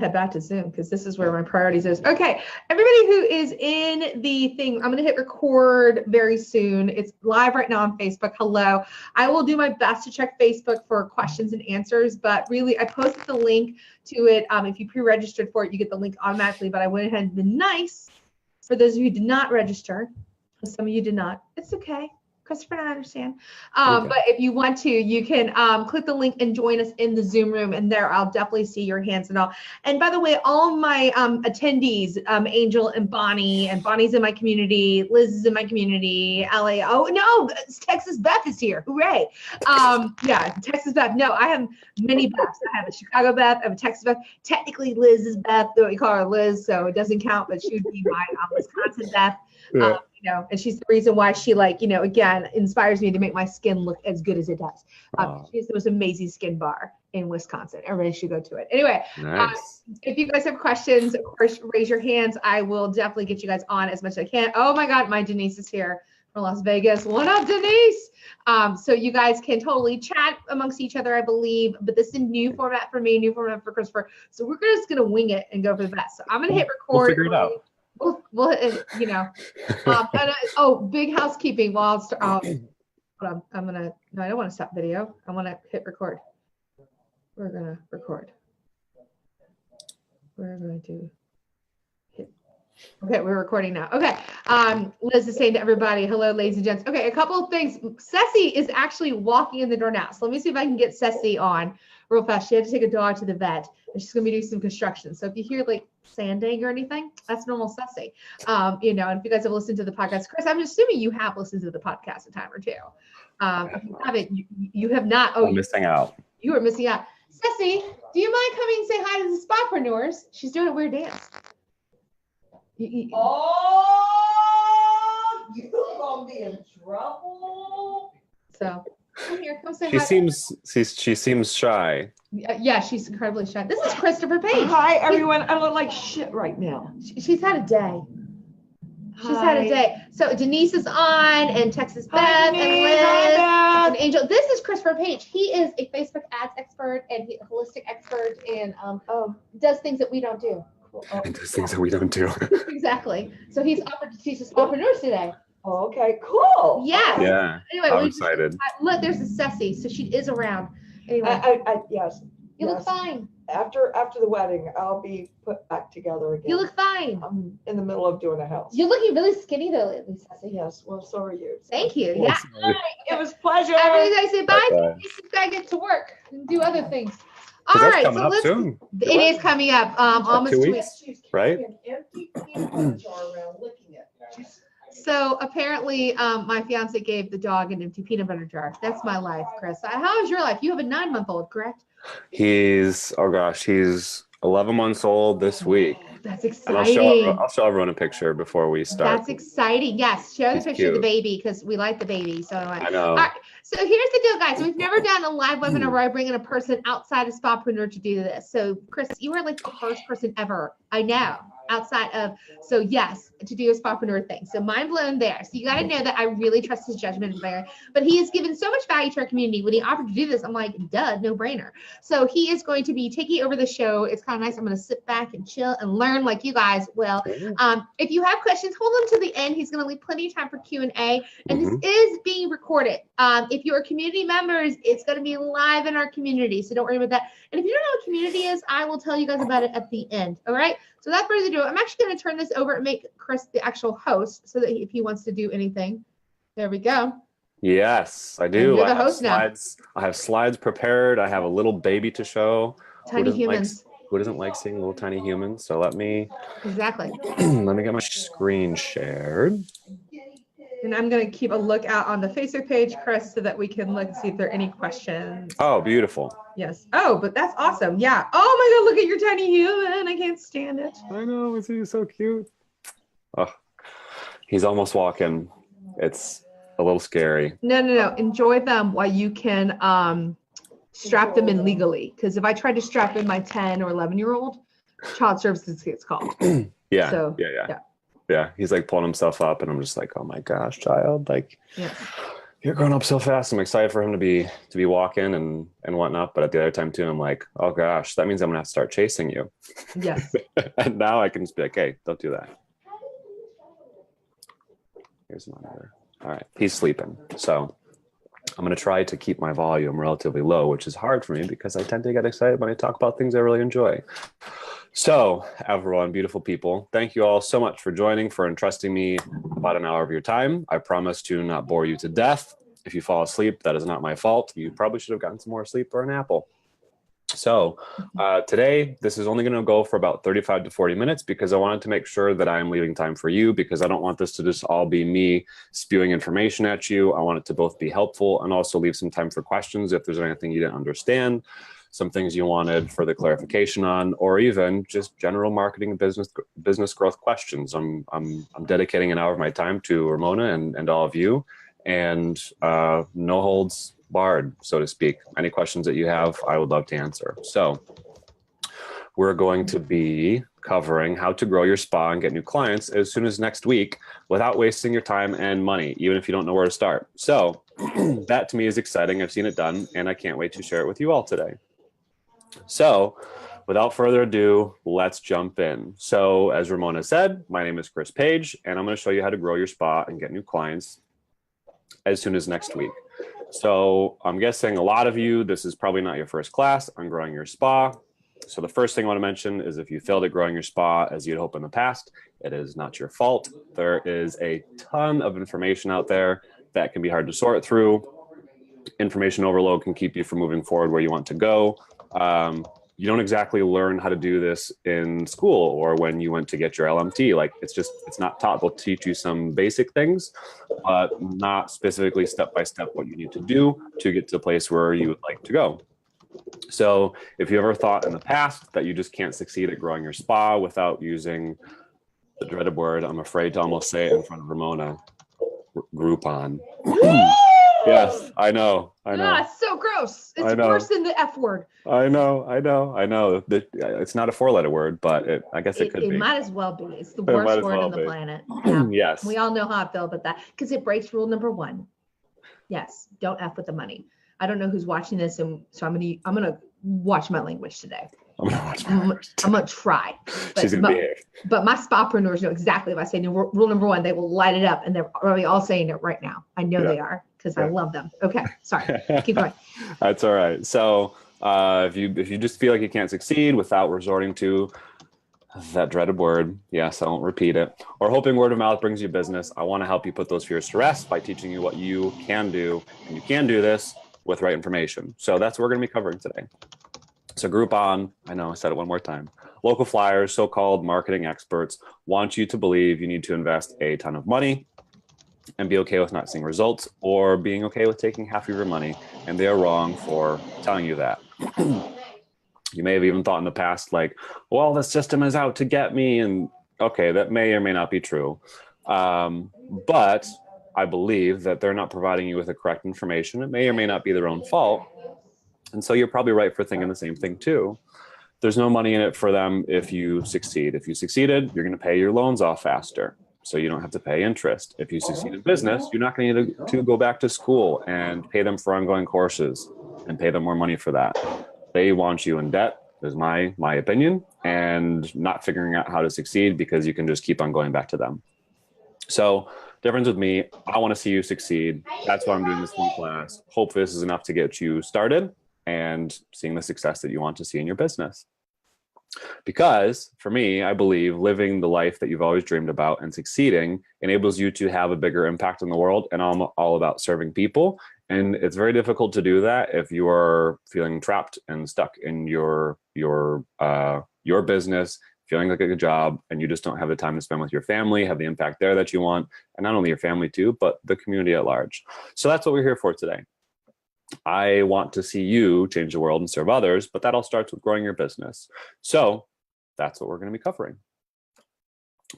head back to Zoom because this is where my priorities is. Okay, everybody who is in the thing, I'm going to hit record very soon. It's live right now on Facebook. Hello. I will do my best to check Facebook for questions and answers, but really I posted the link to it. If you pre-registered for it, you get the link automatically, but I went ahead and been nice for those of you who did not register. Some of you did not. It's okay. Christopher and I understand. Okay. But if you want to, you can click the link and join us in the Zoom room, and there I'll definitely see your hands and all. And by the way, all my attendees, Angel and Bonnie's in my community, Liz is in my community, LA. Oh no, Texas Beth is here. Hooray. Yeah, Texas Beth. No, I have many Beths. I have a Chicago Beth, I have a Texas Beth. Technically Liz is Beth, though we call her Liz, so it doesn't count, but she would be my Wisconsin Beth. Yeah. You know, and she's the reason why she, like, you know, again, inspires me to make my skin look as good as it does. She's the most amazing skin bar in Wisconsin. Everybody should go to it. Anyway, Nice. if you guys have questions, of course, raise your hands. I will definitely get you guys on as much as I can. Oh my God, my Denise is here from Las Vegas. What up, Denise? So you guys can totally chat amongst each other, I believe, but this is a new format for me, new format for Christopher. So we're just going to wing it and go for the best. So I'm going to hit record. We'll figure it out. Well, you know, and, big housekeeping. While hold on, no, I don't want to stop video. I want to hit record. We're gonna record. We're going to hit. Okay, we're recording now. Okay, Liz is saying to everybody, hello, ladies and gents. Okay, a couple of things. Ceci is actually walking in the door now, so let me see if I can get Ceci on real fast. She had to take a dog to the vet, and she's gonna be doing some construction. So if you hear like sanding or anything, that's normal Ceci. You know, and if you guys have listened to the podcast, Chris, I'm assuming you have listened to the podcast a time or two. If you haven't, you have not. Oh, I'm missing out. You are missing out. Ceci, do you mind coming and say hi to the Spotpreneurs? She's doing a weird dance. Oh, you're gonna be in trouble. So come here, come say She hi. she seems shy. Yeah, she's incredibly shy. This is Christopher Page. Hi, everyone. I look like shit right now. She's had a day. She's had a Hi. day. So Denise is on, and Texas Beth, Hi, and Denise. Liz, Hi, and Beth. Angel. This is Christopher Page. He is a Facebook ads expert and a holistic expert, and does things that we don't do. Cool. And those things that we don't do. Exactly. So he's offered to teach us entrepreneurs today. Oh, okay, cool. Yes. Yeah. Anyway, I'm excited. Look, there's a Ceci, so she is around. Anyway, Yes. you look yes. fine. After the wedding, I'll be put back together again. You look fine. I'm in the middle of doing a house. You're looking really skinny though lately, Ceci. Yes. Well, so are you. Thank you. Well, Yeah. sorry. It was a pleasure. Everybody say bye. Bye-bye. Denise. You gotta get to work and do other things. 'Cause All that's right, coming so up let's. soon. It is coming up. Almost 2 2 weeks? weeks. She's Right? carrying an empty peanut butter jar around licking it. So apparently, my fiance gave the dog an empty peanut butter jar. That's my life, Chris. How is your life? You have a 9-month-old, correct? He's 11 months old this week. That's And exciting. I'll show everyone a picture before we start. That's exciting. Yes, show the He's picture of the cute. baby because we like the baby. So I know. All right, so here's the deal, guys. We've never done a live webinar where I bring in a person outside of Spotpreneur to do this. So Chris, you are like the first person ever I know outside of, so yes, to do a Spotpreneur thing. So mind blown there. So you got to know that I really trust his judgment there. But he has given so much value to our community. When he offered to do this, I'm like, duh, no brainer. So he is going to be taking over the show. It's kind of nice. I'm going to sit back and chill and learn like you guys will. If you have questions, hold them to the end. He's going to leave plenty of time for Q&A. And this is being recorded. If you're community members, it's going to be live in our community. So don't worry about that. And if you don't know what community is, I will tell you guys about it at the end. All right. So without further ado, I'm actually going to turn this over and make Chris the actual host so that if he wants to do anything. There we go. Yes, I do. And you're the I have host now. slides. I have slides prepared. I have a little baby to show. Tiny humans. Who doesn't like seeing little tiny humans? So let me Exactly. let me get my screen shared. And I'm going to keep a lookout on the Facebook page, Chris, so that we can look and see if there are any questions. Oh, beautiful. Yes. Oh, but that's awesome. Yeah. Oh my God, look at your tiny human. I can't stand it. I know, is he so cute? Oh, he's almost walking. It's a little scary. No. Enjoy them while you can strap them in legally. Because if I tried to strap in my 10 or 11-year-old, child services gets called. Yeah. So, yeah. He's like pulling himself up, and I'm just like, oh my gosh, child. Like, Yes. You're growing up so fast. I'm excited for him to be walking and whatnot. But at the other time too, I'm like, oh gosh, that means I'm gonna have to start chasing you. Yes. And now I can just be like, hey, don't do that. Here's monitor. All right, he's sleeping. So I'm going to try to keep my volume relatively low, which is hard for me because I tend to get excited when I talk about things I really enjoy. So everyone, beautiful people, thank you all so much for joining, for entrusting me about an hour of your time. I promise to not bore you to death. If you fall asleep, that is not my fault. You probably should have gotten some more sleep or an apple. So today, this is only going to go for about 35 to 40 minutes because I wanted to make sure that I'm leaving time for you, because I don't want this to just all be me spewing information at you. I want it to both be helpful and also leave some time for questions if there's anything you didn't understand, some things you wanted further clarification on, or even just general marketing and business growth questions. I'm dedicating an hour of my time to Ramona and all of you, and no holds barred, so to speak. Any questions that you have, I would love to answer. So we're going to be covering how to grow your spa and get new clients as soon as next week without wasting your time and money, even if you don't know where to start. So that to me is exciting. I've seen it done and I can't wait to share it with you all today. So without further ado, let's jump in. So as Ramona said, my name is Chris Page, and I'm going to show you how to grow your spa and get new clients as soon as next week. So I'm guessing a lot of you, this is probably not your first class on growing your spa. So the first thing I want to mention is if you failed at growing your spa as you'd hope in the past, it is not your fault. There is a ton of information out there that can be hard to sort through. Information overload can keep you from moving forward where you want to go. You don't exactly learn how to do this in school or when you went to get your LMT. Like it's not taught. They'll teach you some basic things, but not specifically step-by-step what you need to do to get to the place where you would like to go. So if you ever thought in the past that you just can't succeed at growing your spa without using the dreaded word, I'm afraid to almost say it in front of Ramona, Groupon. Yes, I know. Ah, it's so gross. It's I know. worse than the F word. I know. It's not a 4-letter word, but I guess it could be. It might as well be. It's the It might worst as word well on the be. planet. Yeah. Yes. We all know how I feel about that because it breaks rule number 1. Yes, don't F with the money. I don't know who's watching this, and so I'm gonna watch my language today. I'm gonna try. She's gonna behave. But my spapreneurs know exactly if I say rule number 1, they will light it up, and they're already all saying it right now. I know they are because I love them. Okay, sorry. Keep going. That's all right. So if you just feel like you can't succeed without resorting to that dreaded word, yes, I won't repeat it, or hoping word of mouth brings you business, I want to help you put those fears to rest by teaching you what you can do, and you can do this with right information. So that's what we're going to be covering today. So Groupon, I know I said it one more time. Local flyers, so-called marketing experts, want you to believe you need to invest a ton of money and be okay with not seeing results, or being okay with taking half of your money, and they are wrong for telling you that. You may have even thought in the past, like, well, the system is out to get me, and okay, that may or may not be true. But I believe that they're not providing you with the correct information. It may or may not be their own fault. And so you're probably right for thinking the same thing too. There's no money in it for them if you succeed. If you succeeded, you're going to pay your loans off faster, so you don't have to pay interest. If you succeed in business, you're not going to need to go back to school and pay them for ongoing courses and pay them more money for that. They want you in debt, is my opinion, and not figuring out how to succeed because you can just keep on going back to them. So difference with me, I want to see you succeed. That's why I'm doing this one class. Hopefully this is enough to get you started and seeing the success that you want to see in your business. Because for me, I believe living the life that you've always dreamed about and succeeding enables you to have a bigger impact in the world. And I'm all about serving people. And it's very difficult to do that if you are feeling trapped and stuck in your business, feeling like a good job, and you just don't have the time to spend with your family, have the impact there that you want, and not only your family too, but the community at large. So that's what we're here for today. I want to see you change the world and serve others, but that all starts with growing your business. So that's what we're going to be covering.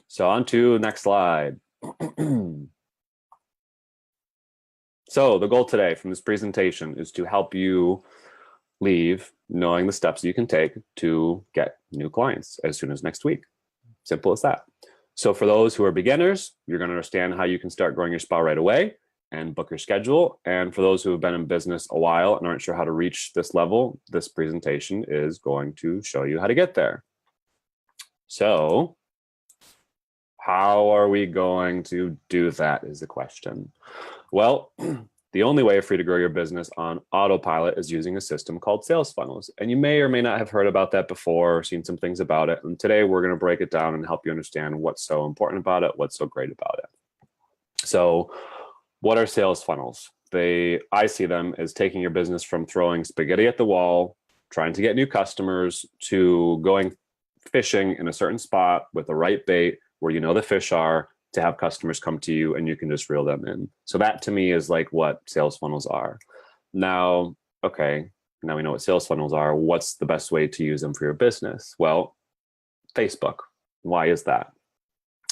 So on to next slide. So the goal today from this presentation is to help you leave knowing the steps you can take to get new clients as soon as next week. Simple as that. So for those who are beginners, you're going to understand how you can start growing your spa right away. and book your schedule. And for those who have been in business a while and aren't sure how to reach this level, this presentation is going to show you how to get there. So how are we going to do that is the question. Well, the only way for you to grow your business on autopilot is using a system called sales funnels. And you may or may not have heard about that before or seen some things about it. And today we're going to break it down and help you understand what's so important about it, what's so great about it. So what are sales funnels? I see them as taking your business from throwing spaghetti at the wall, trying to get new customers, to going fishing in a certain spot with the right bait where you know the fish are, to have customers come to you and you can just reel them in. So that to me is like what sales funnels are. Now, okay, now we know what sales funnels are. What's the best way to use them for your business? Well, Facebook. Why is that?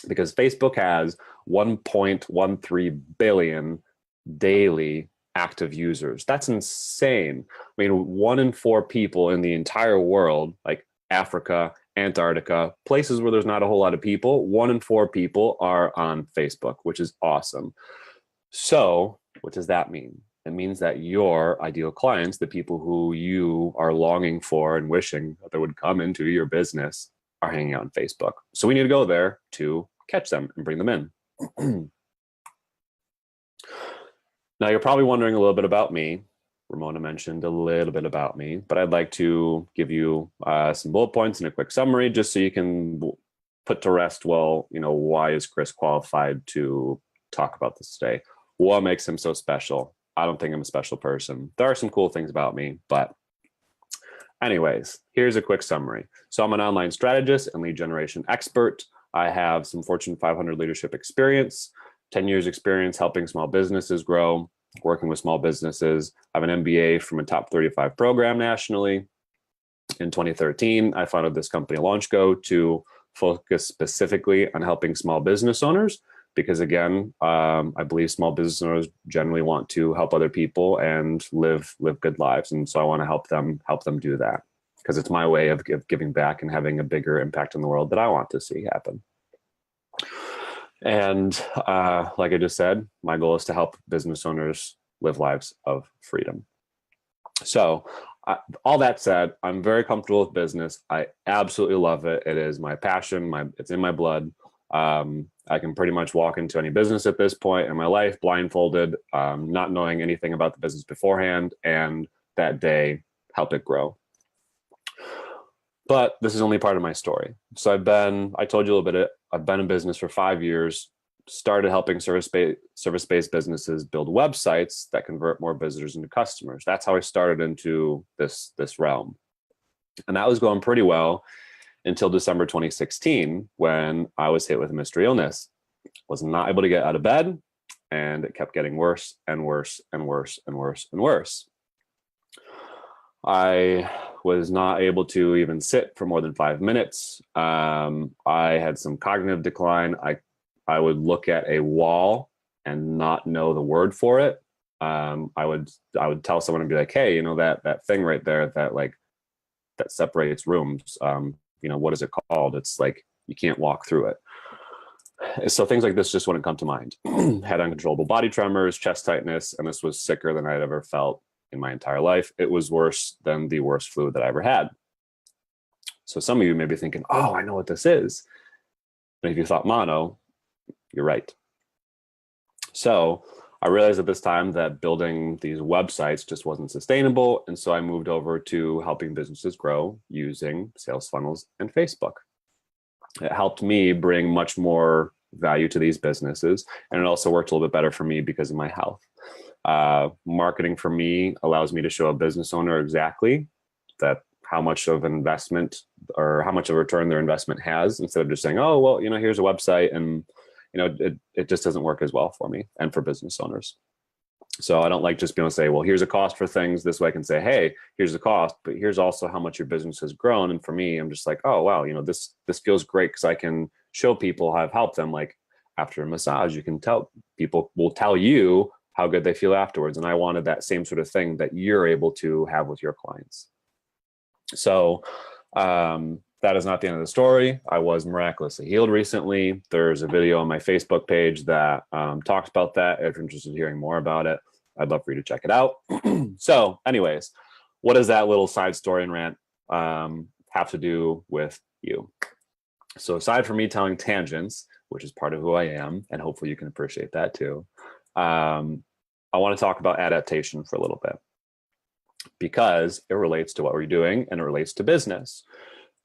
Because Facebook has 1.13 billion daily active users. That's insane. I mean, 1 in 4 people in the entire world, like Africa, Antarctica, places where there's not a whole lot of people, 1 in 4 people are on Facebook, which is awesome. So what does that mean? It means that your ideal clients, the people who you are longing for and wishing that they would come into your business, are hanging out on Facebook. So we need to go there to catch them and bring them in. Now, you're probably wondering a little bit about me. Ramona mentioned a little bit about me, but I'd like to give you some bullet points and a quick summary just so you can put to rest, well, you know, why is Chris qualified to talk about this today? What makes him so special? I don't think I'm a special person. There are some cool things about me, but anyways, here's a quick summary. So I'm an online strategist and lead generation expert. I have some Fortune 500 leadership experience, 10 years experience helping small businesses grow, working with small businesses. I have an MBA from a top 35 program nationally. In 2013, I founded this company, LaunchGo, to focus specifically on helping small business owners, because again, I believe small business owners generally want to help other people and live good lives. And so I want to help them do that, because it's my way of giving back and having a bigger impact in the world that I want to see happen. And like I just said, my goal is to help business owners live lives of freedom. So all that said, I'm very comfortable with business. I absolutely love it. It is my passion. It's in my blood. I can pretty much walk into any business at this point in my life blindfolded, not knowing anything about the business beforehand, and that day help it grow. But this is only part of my story. So I told you a little bit, I've been in business for 5 years, started helping service-based businesses build websites that convert more visitors into customers. That's how I started into this realm. And that was going pretty well until December 2016, when I was hit with a mystery illness. Was not able to get out of bed, and it kept getting worse and worse and worse and worse and worse. I was not able to even sit for more than 5 minutes. I had some cognitive decline. I would look at a wall and not know the word for it. I would tell someone and be like, hey, you know, that thing right there that separates rooms, you know, what is it called? It's like, you can't walk through it. So things like this just wouldn't come to mind. Had uncontrollable body tremors, chest tightness, and this was sicker than I'd ever felt in my entire life. It was worse than the worst flu that I ever had. So some of you may be thinking, oh, I know what this is. But if you thought mono, you're right. So I realized at this time that building these websites just wasn't sustainable. And so I moved over to helping businesses grow using sales funnels and Facebook. It helped me bring much more value to these businesses. And it also worked a little bit better for me because of my health. Marketing for me allows me to show a business owner exactly how much of an investment or how much of a return their investment has, instead of just saying, oh, well, you know, here's a website, and you know, it just doesn't work as well for me and for business owners. So I don't like just being able to say, well, here's a cost for things. This way I can say, hey, here's the cost, but here's also how much your business has grown. And for me, I'm just like, oh, wow, you know, this feels great because I can show people how I've helped them. Like after a massage, you can tell people will tell you how good they feel afterwards. And I wanted that same sort of thing that you're able to have with your clients. So that's that is not the end of the story. I was miraculously healed recently. There's a video on my Facebook page that talks about that. If you're interested in hearing more about it, I'd love for you to check it out. So anyways, what does that little side story and rant have to do with you? So aside from me telling tangents, which is part of who I am, and hopefully you can appreciate that too, I want to talk about adaptation for a little bit, because it relates to what we're doing and it relates to business.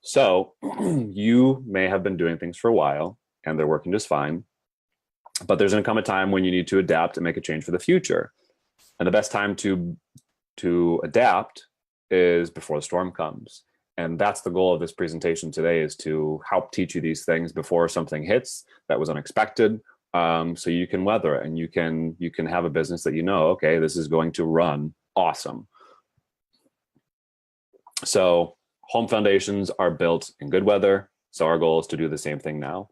So you may have been doing things for a while and they're working just fine, but there's going to come a time when you need to adapt and make a change for the future. And the best time to adapt is before the storm comes. And that's the goal of this presentation today, is to help teach you these things before something hits that was unexpected, so you can weather it and you can have a business that, okay, this is going to run awesome. So home foundations are built in good weather. So our goal is to do the same thing now.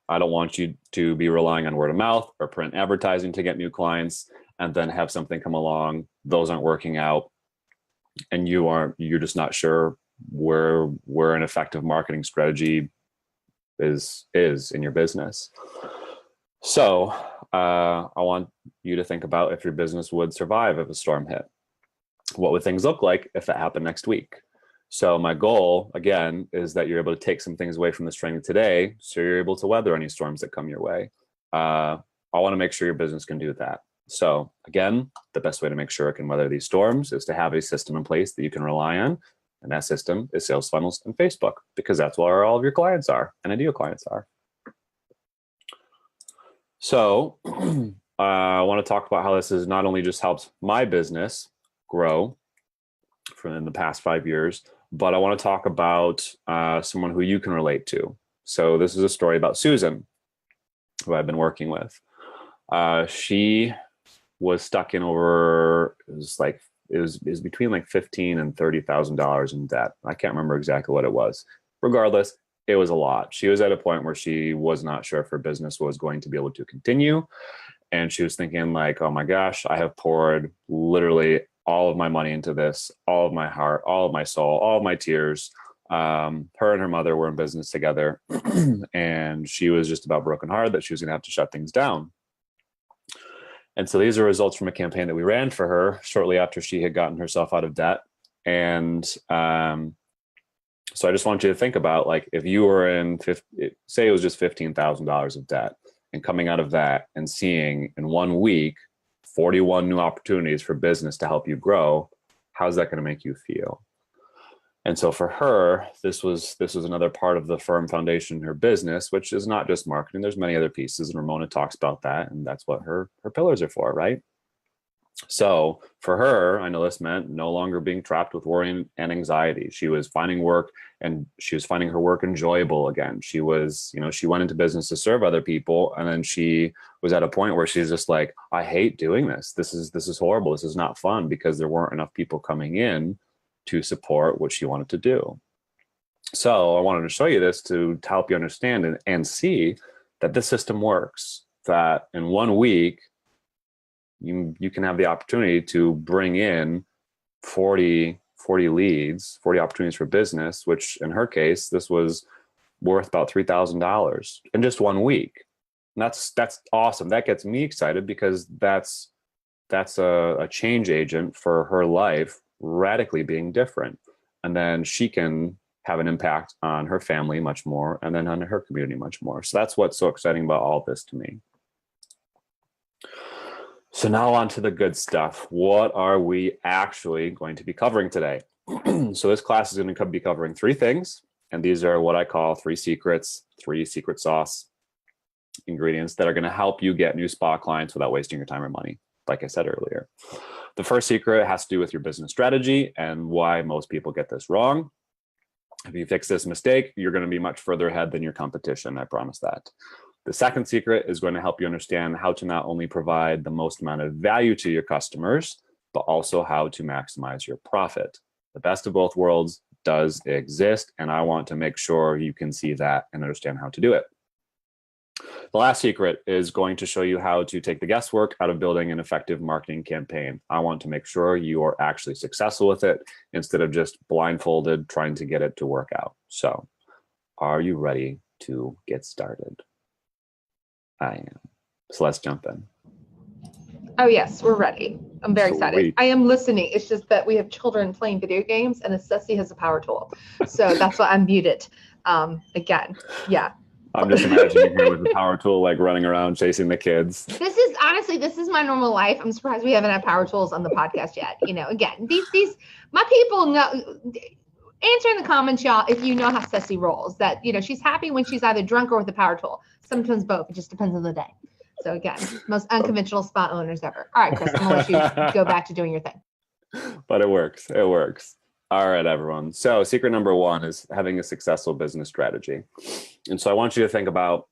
I don't want you to be relying on word of mouth or print advertising to get new clients and then have something come along, those aren't working out, and you're just not sure where an effective marketing strategy is in your business. So I want you to think about if your business would survive if a storm hit. What would things look like if that happened next week? So my goal, again, is that you're able to take some things away from this training today so you're able to weather any storms that come your way. I want to make sure your business can do that. So again, the best way to make sure it can weather these storms is to have a system in place that you can rely on. And that system is sales funnels and Facebook, because that's where all of your clients are and ideal clients are. So I want to talk about how this has not only just helped my business grow in the past 5 years, but I want to talk about someone who you can relate to. So this is a story about Susan, who I've been working with. She was stuck in it was between like $15,000 and $30,000 in debt. I can't remember exactly what it was. Regardless, it was a lot. She was at a point where she was not sure if her business was going to be able to continue. And she was thinking like, oh my gosh, I have poured literally all of my money into this, all of my heart, all of my soul, all of my tears. Her and her mother were in business together, and she was just about brokenhearted that she was going to have to shut things down. And so these are results from a campaign that we ran for her shortly after she had gotten herself out of debt. And so I just want you to think about, like, if you were say it was just $15,000 of debt, and coming out of that and seeing in 1 week 41 new opportunities for business to help you grow, how's that going to make you feel? And so for her, this was another part of the firm foundation in her business, which is not just marketing. There's many other pieces, and Ramona talks about that, and that's what her pillars are for, right? So for her, I know this meant no longer being trapped with worry and anxiety. She was finding work, and she was finding her work enjoyable again. She was, she went into business to serve other people, and then she was at a point where she's just like, I hate doing this. This is horrible. This is not fun, because there weren't enough people coming in to support what she wanted to do. So I wanted to show you this to help you understand and see that this system works, that in 1 week, you can have the opportunity to bring in 40 leads, 40 opportunities for business, which in her case, this was worth about $3,000 in just 1 week. And that's awesome. That gets me excited, because that's a change agent for her life radically being different. And then she can have an impact on her family much more, and then on her community much more. So that's what's so exciting about all this to me. So now on to the good stuff. What are we actually going to be covering today? So this class is going to be covering 3 things, and these are what I call 3 secrets, 3 secret sauce ingredients that are going to help you get new spa clients without wasting your time or money, like I said earlier. The first secret has to do with your business strategy and why most people get this wrong. If you fix this mistake, you're going to be much further ahead than your competition. I promise that. The second secret is going to help you understand how to not only provide the most amount of value to your customers, but also how to maximize your profit. The best of both worlds does exist, and I want to make sure you can see that and understand how to do it. The last secret is going to show you how to take the guesswork out of building an effective marketing campaign. I want to make sure you are actually successful with it instead of just blindfolded trying to get it to work out. So Are you ready to get started? I am. So let's jump in. Oh yes, we're ready. I'm very excited. Sweet. I am listening. It's just that we have children playing video games and Ceci has a power tool. So that's why I'm muted. Again, yeah. I'm just imagining you with the power tool, like running around chasing the kids. This is my normal life. I'm surprised we haven't had power tools on the podcast yet. Again, these my people know. Answer in the comments, y'all, if you know how Ceci rolls. That she's happy when she's either drunk or with a power tool. Sometimes both. It just depends on the day. So again, most unconventional spa owners ever. All right, Chris, I'm gonna let you go back to doing your thing. But it works. It works. All right, everyone. So secret number 1 is having a successful business strategy. And so I want you to think about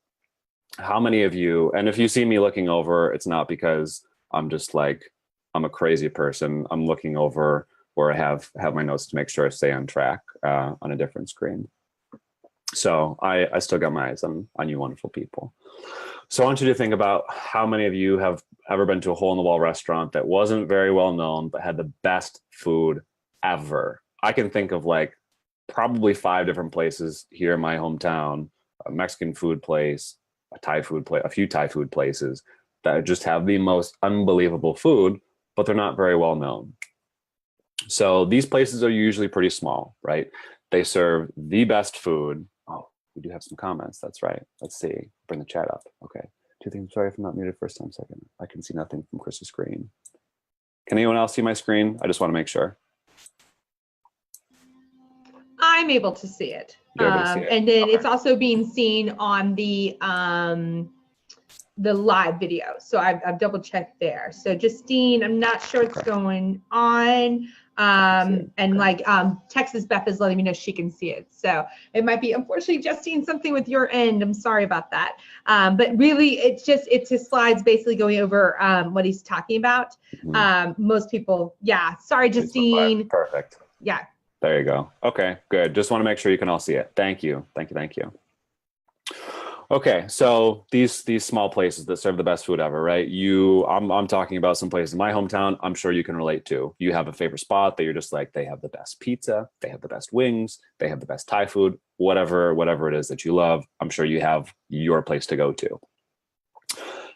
how many of you, and if you see me looking over, it's not because I'm a crazy person. I'm looking over where I have my notes to make sure I stay on track on a different screen. So I still got my eyes on you wonderful people. So I want you to think about how many of you have ever been to a hole-in-the-wall restaurant that wasn't very well known, but had the best food ever. I can think of probably 5 different places here in my hometown, a Mexican food place, a Thai food place, a few Thai food places that just have the most unbelievable food, but they're not very well known. So these places are usually pretty small, right? They serve the best food. Oh, we do have some comments. That's right. Let's see. Bring the chat up. Okay. Do you think I'm sorry if I'm not muted first time second? I can see nothing from Chris's screen. Can anyone else see my screen? I just want to make sure. I'm able to see it. You're able to see it. And then Okay. it's also being seen on the live video. So I've double checked there. So Justine, I'm not sure what's going on. And Texas Beth is letting me know she can see it. So it might be, unfortunately, Justine, something with your end. I'm sorry about that. But really, it's his slides basically going over what he's talking about. Most people, yeah. Sorry, Justine. Perfect. Yeah. There you go. Okay, good. Just want to make sure you can all see it. Thank you. Thank you. Thank you. Okay, so these small places that serve the best food ever, right? I'm talking about some places in my hometown. I'm sure you can relate to. You have a favorite spot that you're just like, they have the best pizza, they have the best wings, they have the best Thai food, whatever it is that you love. I'm sure you have your place to go to.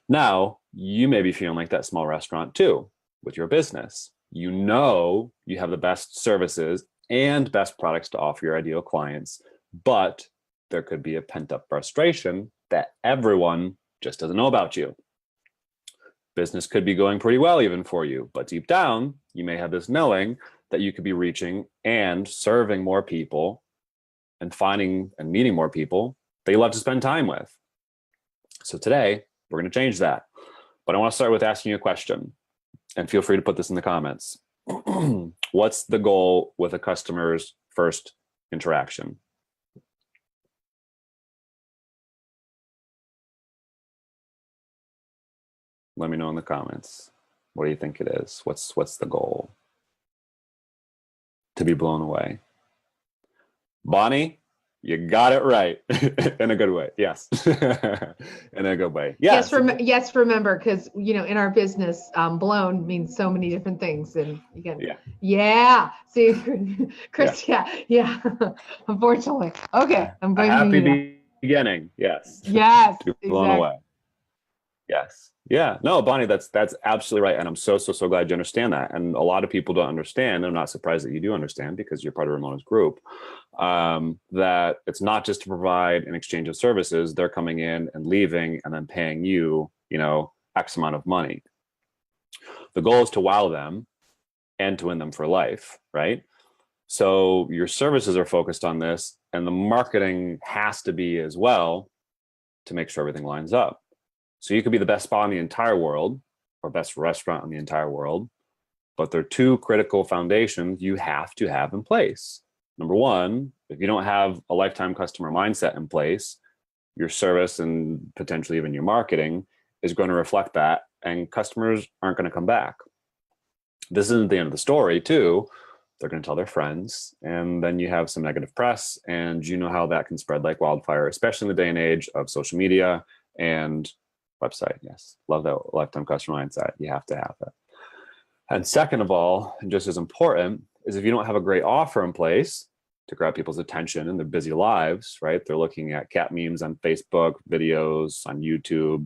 Now, you may be feeling like that small restaurant too with your business. You have the best services and best products to offer your ideal clients, but there could be a pent-up frustration that everyone just doesn't know about you. Business could be going pretty well even for you, but deep down, you may have this knowing that you could be reaching and serving more people and finding and meeting more people that you love to spend time with. So today, we're going to change that. But I want to start with asking you a question, and feel free to put this in the comments. What's the goal with a customer's first interaction? Let me know in the comments. What do you think it is? What's the goal? To be blown away. Bonnie, you got it right. In a good way. Yes. In a good way. Yes. Yes, remember, because in our business, blown means so many different things. And again, yeah. See, Chris, yeah. Unfortunately. Okay. I'm a happy beginning. Yes. Yes. To be blown away. Yes. Yeah, no, Bonnie, that's absolutely right. And I'm so glad you understand that. And a lot of people don't understand. And I'm not surprised that you do understand because you're part of Ramona's group, that it's not just to provide an exchange of services. They're coming in and leaving and then paying you, X amount of money. The goal is to wow them and to win them for life, right? So your services are focused on this, and the marketing has to be as well to make sure everything lines up. So you could be the best spa in the entire world or best restaurant in the entire world, but there are 2 critical foundations you have to have in place. Number 1, if you don't have a lifetime customer mindset in place, your service and potentially even your marketing is going to reflect that, and customers aren't going to come back. This isn't the end of the story too. They're going to tell their friends, and then you have some negative press, and you know how that can spread like wildfire, especially in the day and age of social media and website. Yes. Love that lifetime customer mindset. You have to have it. And second of all, and just as important, is if you don't have a great offer in place to grab people's attention in their busy lives, right? They're looking at cat memes on Facebook, videos on YouTube,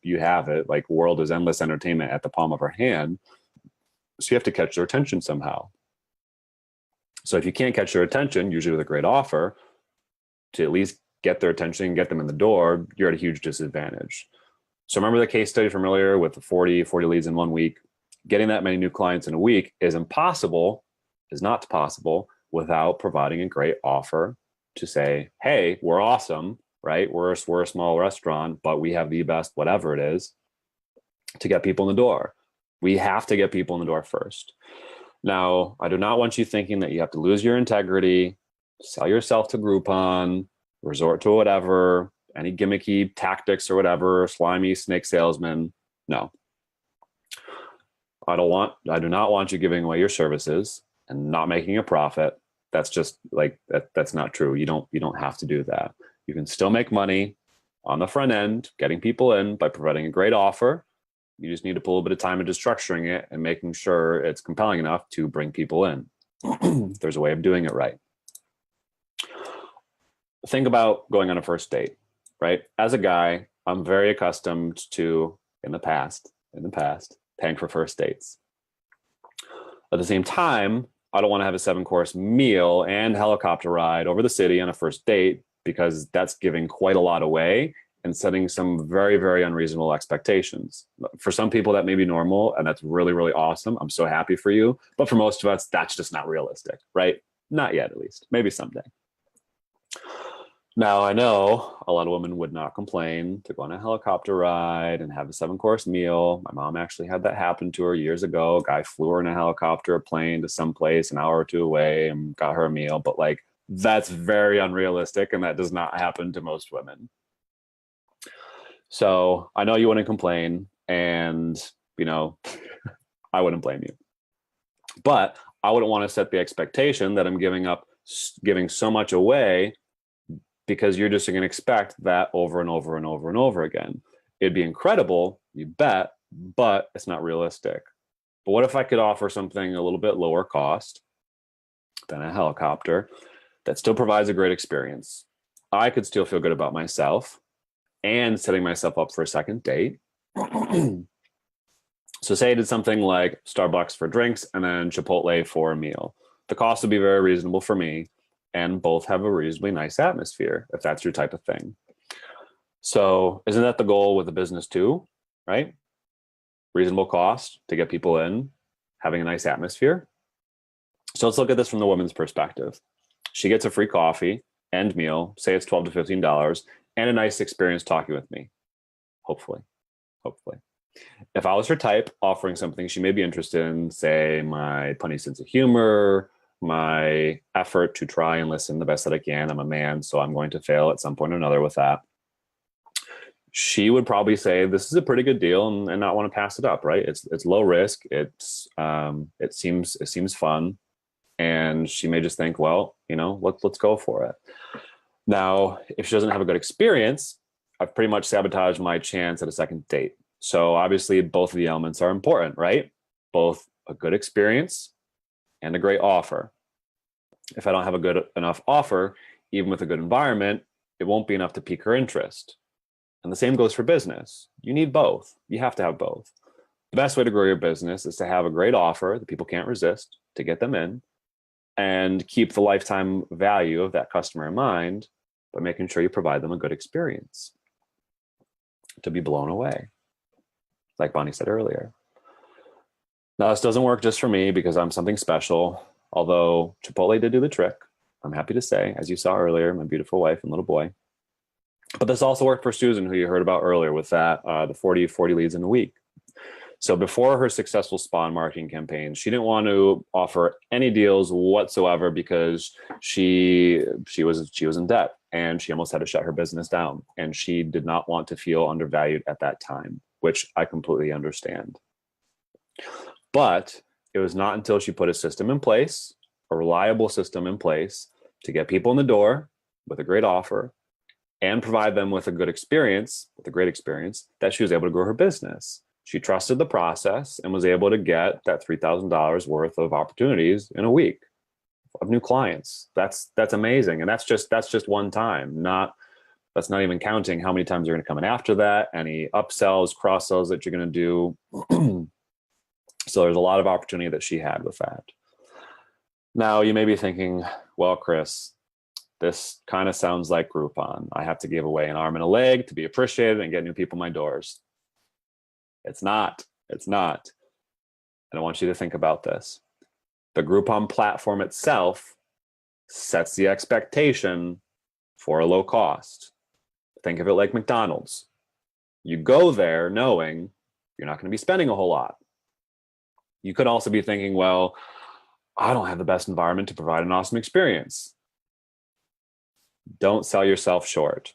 you have it. Like, world is endless entertainment at the palm of our hand. So you have to catch their attention somehow. So if you can't catch their attention, usually with a great offer, to at least get their attention and get them in the door, you're at a huge disadvantage. So remember the case study from earlier with the 40 leads in 1 week. Getting that many new clients in a week is not possible without providing a great offer to say, hey, we're awesome, right? We're a small restaurant, but we have the best whatever it is to get people in the door. We have to get people in the door first. Now, I do not want you thinking that you have to lose your integrity, sell yourself to Groupon, resort to whatever, any gimmicky tactics or whatever, slimy snake salesman. No. I do not want you giving away your services and not making a profit. That's just like that's not true. You don't have to do that. You can still make money on the front end, getting people in by providing a great offer. You just need to put a little bit of time into structuring it and making sure it's compelling enough to bring people in. There's a way of doing it right. Think about going on a first date, right? As a guy, I'm very accustomed to, in the past, paying for first dates. At the same time, I don't want to have a 7-course meal and helicopter ride over the city on a first date, because that's giving quite a lot away and setting some very, very unreasonable expectations. For some people, that may be normal, and that's really, really awesome. I'm so happy for you. But for most of us, that's just not realistic, right? Not yet, at least. Maybe someday. Now, I know a lot of women would not complain to go on a helicopter ride and have a 7-course meal. My mom actually had that happen to her years ago. A guy flew her in a helicopter, a plane to someplace an hour or two away and got her a meal. But like, that's very unrealistic, and that does not happen to most women. So I know you wouldn't complain, and, I wouldn't blame you. But I wouldn't want to set the expectation that I'm giving so much away, because you're just going to expect that over and over and over and over again. It'd be incredible, you bet, but it's not realistic. But what if I could offer something a little bit lower cost than a helicopter that still provides a great experience? I could still feel good about myself and setting myself up for a second date. So say I did something like Starbucks for drinks and then Chipotle for a meal. The cost would be very reasonable for me, and both have a reasonably nice atmosphere, if that's your type of thing. So isn't that the goal with a business too, right? Reasonable cost to get people in, having a nice atmosphere. So let's look at this from the woman's perspective. She gets a free coffee and meal, say it's $12 to $15, and a nice experience talking with me, hopefully. If I was her type, offering something she may be interested in, say my punny sense of humor, my effort to try and listen the best that I can. I'm a man, so I'm going to fail at some point or another with that. She would probably say, this is a pretty good deal, and not want to pass it up, right? It's low risk. It seems fun. And she may just think, well, let's go for it. Now, if she doesn't have a good experience, I've pretty much sabotaged my chance at a second date. So obviously both of the elements are important, right? Both a good experience and a great offer. If I don't have a good enough offer, even with a good environment, it won't be enough to pique her interest. And the same goes for business. You need both. You have to have both. The best way to grow your business is to have a great offer that people can't resist, to get them in, and keep the lifetime value of that customer in mind by making sure you provide them a good experience, to be blown away, like Bonnie said earlier. Now, this doesn't work just for me because I'm something special, although Chipotle did do the trick, I'm happy to say, as you saw earlier, my beautiful wife and little boy. But this also worked for Susan, who you heard about earlier with that, the 40 leads in a week. So before her successful spawn marketing campaign, she didn't want to offer any deals whatsoever because she was in debt and she almost had to shut her business down. And she did not want to feel undervalued at that time, which I completely understand. But it was not until she put a system in place, a reliable system in place, to get people in the door with a great offer and provide them with a great experience, that she was able to grow her business. She trusted the process and was able to get that $3,000 worth of opportunities in a week of new clients. That's amazing. And that's just one time. That's not even counting how many times you're going to come in after that, any upsells, cross sells that you're going to do. So there's a lot of opportunity that she had with that. Now you may be thinking, well, Chris, this kind of sounds like Groupon. I have to give away an arm and a leg to be appreciated and get new people in my doors. It's not. It's not. And I want you to think about this. The Groupon platform itself sets the expectation for a low cost. Think of it like McDonald's. You go there knowing you're not going to be spending a whole lot. You could also be thinking, well, I don't have the best environment to provide an awesome experience. Don't sell yourself short.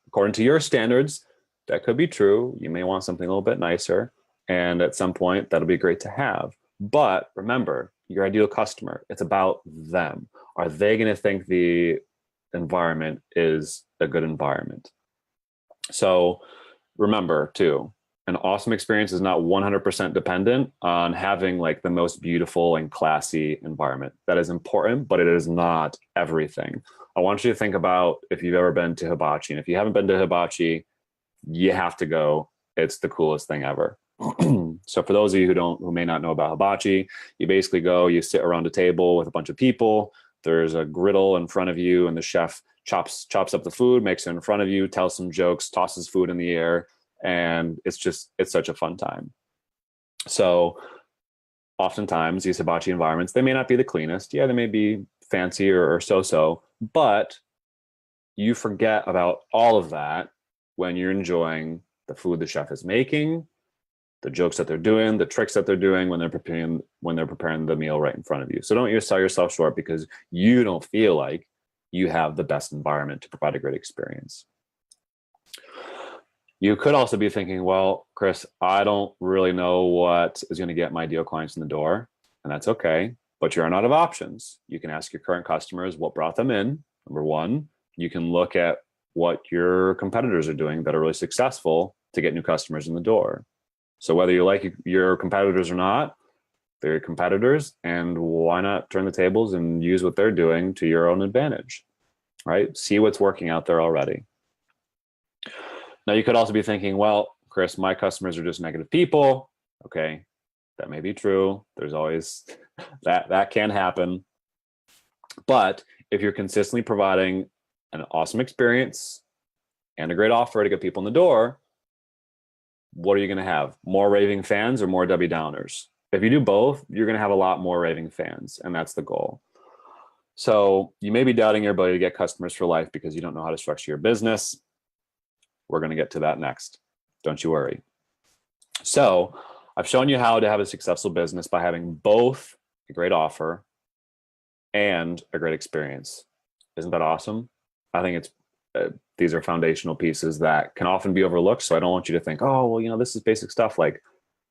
According to your standards, that could be true. You may want something a little bit nicer, and at some point that'll be great to have. But remember, your ideal customer, it's about them. Are they going to think the environment is a good environment? So remember too, an awesome experience is not 100% dependent on having like the most beautiful and classy environment. That is important, but it is not everything. I want you to think about if you've ever been to Hibachi, and if you haven't been to Hibachi, you have to go. It's the coolest thing ever. So for those of you who may not know about Hibachi, you basically go, you sit around a table with a bunch of people. There's a griddle in front of you, and the chef chops up the food, makes it in front of you, tells some jokes, tosses food in the air, and it's such a fun time. So oftentimes these hibachi environments, they may not be the cleanest. Yeah, they may be fancy or so-so, but you forget about all of that when you're enjoying the food the chef is making, the jokes that they're doing, the tricks that they're doing when they're preparing the meal right in front of you. So don't you sell yourself short because you don't feel like you have the best environment to provide a great experience. You could also be thinking, well, Chris, I don't really know what is going to get my ideal clients in the door, and that's okay, but you're out of options. You can ask your current customers what brought them in, number one. You can look at what your competitors are doing that are really successful to get new customers in the door. So whether you like your competitors or not, they're your competitors, and why not turn the tables and use what they're doing to your own advantage, right? See what's working out there already. Now, you could also be thinking, well, Chris, my customers are just negative people. Okay, that may be true. There's always that can happen. But if you're consistently providing an awesome experience and a great offer to get people in the door, what are you going to have? More raving fans or more Debbie Downers? If you do both, you're going to have a lot more raving fans, and that's the goal. So you may be doubting your ability to get customers for life because you don't know how to structure your business. We're going to get to that next. Don't you worry. So I've shown you how to have a successful business by having both a great offer and a great experience. Isn't that awesome? I think these are foundational pieces that can often be overlooked. So I don't want you to think, oh, well, this is basic stuff. Like,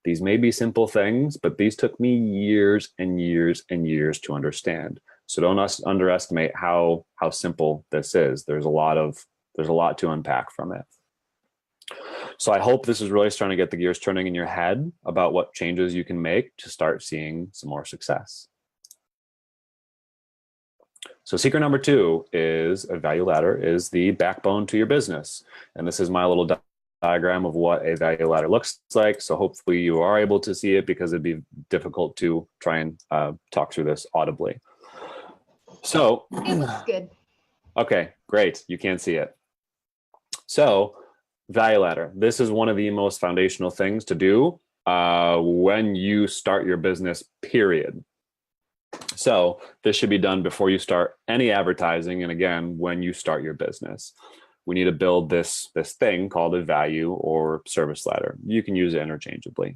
these may be simple things, but these took me years and years and years to understand. So don't underestimate how simple this is. There's a lot to unpack from it. So I hope this is really starting to get the gears turning in your head about what changes you can make to start seeing some more success. So secret number 2 is a value ladder is the backbone to your business. And this is my little diagram of what a value ladder looks like. So hopefully you are able to see it, because it'd be difficult to try and talk through this audibly. So it looks good. Okay, great. You can't see it. So value ladder. This is one of the most foundational things to do when you start your business, period. So this should be done before you start any advertising. And again, when you start your business, we need to build this thing called a value or service ladder. You can use it interchangeably.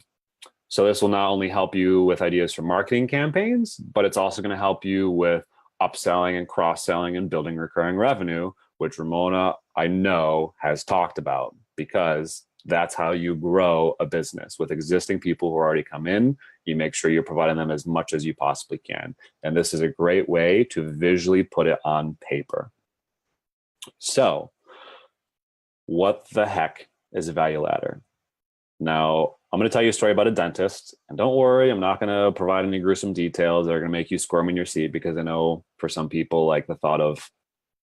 So this will not only help you with ideas for marketing campaigns, but it's also going to help you with upselling and cross-selling and building recurring revenue, which Ramona, I know, has talked about, because that's how you grow a business. With existing people who already come in, you make sure you're providing them as much as you possibly can. And this is a great way to visually put it on paper. So what the heck is a value ladder? Now, I'm going to tell you a story about a dentist, and don't worry, I'm not going to provide any gruesome details that are going to make you squirm in your seat, because I know for some people, like the thought of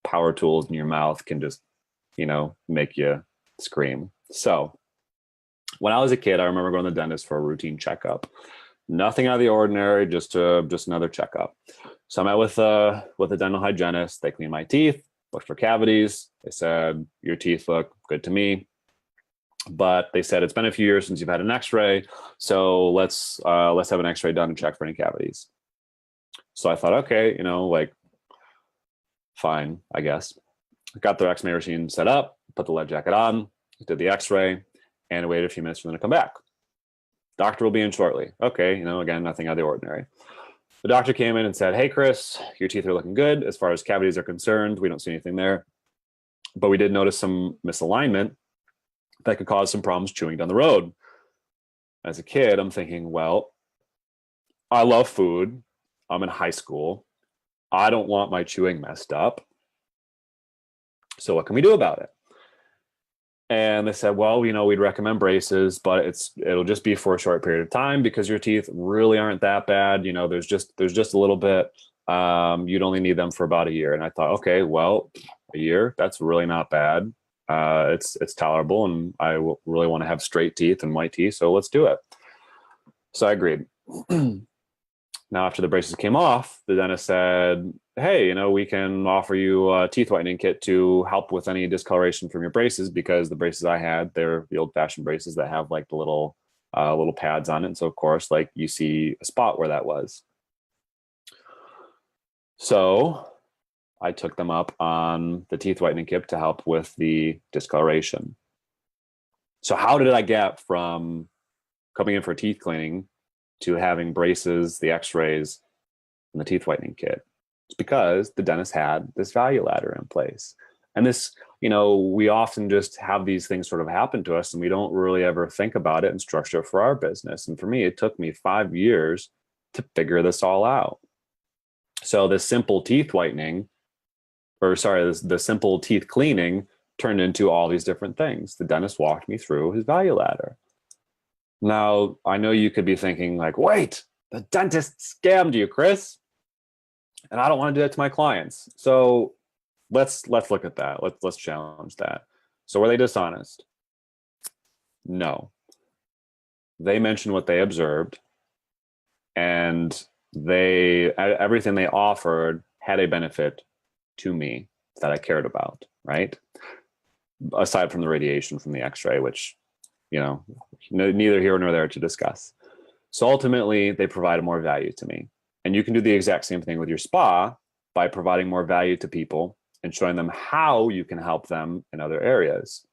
power tools in your mouth can just, make you scream. So when I was a kid, I remember going to the dentist for a routine checkup. Nothing out of the ordinary, just another checkup. So I met with a dental hygienist. They cleaned my teeth, looked for cavities. They said, your teeth look good to me. But they said, it's been a few years since you've had an x-ray, so let's have an x-ray done and check for any cavities. So I thought, okay, fine, I guess. Got the x-ray machine set up, put the lead jacket on, did the x-ray, and waited a few minutes for them to come back. Doctor will be in shortly. Okay, again, nothing out of the ordinary. The doctor came in and said, hey, Chris, your teeth are looking good. As far as cavities are concerned, we don't see anything there. But we did notice some misalignment that could cause some problems chewing down the road. As a kid, I'm thinking, well, I love food. I'm in high school. I don't want my chewing messed up. So what can we do about it? And they said, well, we'd recommend braces, but it'll just be for a short period of time because your teeth really aren't that bad. There's just a little bit. You'd only need them for about a year. And I thought, okay, well, a year, that's really not bad. It's tolerable, and I really want to have straight teeth and white teeth, so let's do it. So I agreed. Now, after the braces came off, the dentist said, hey, we can offer you a teeth whitening kit to help with any discoloration from your braces, because the braces I had, they're the old-fashioned braces that have like the little pads on it. And so, of course, like you see a spot where that was. So I took them up on the teeth whitening kit to help with the discoloration. So how did I get from coming in for teeth cleaning to having braces, the x-rays, and the teeth whitening kit? It's because the dentist had this value ladder in place. And this, we often just have these things sort of happen to us, and we don't really ever think about it and structure it for our business. And for me, it took me 5 years to figure this all out. So the simple teeth whitening, the simple teeth cleaning turned into all these different things. The dentist walked me through his value ladder. Now, I know you could be thinking like, wait, the dentist scammed you, Chris. And I don't want to do that to my clients. So let's look at that. Let's challenge that. So were they dishonest? No. They mentioned what they observed, and everything they offered had a benefit to me that I cared about, right? Aside from the radiation from the x-ray, which, neither here nor there to discuss. So ultimately, they provided more value to me. And you can do the exact same thing with your spa by providing more value to people and showing them how you can help them in other areas.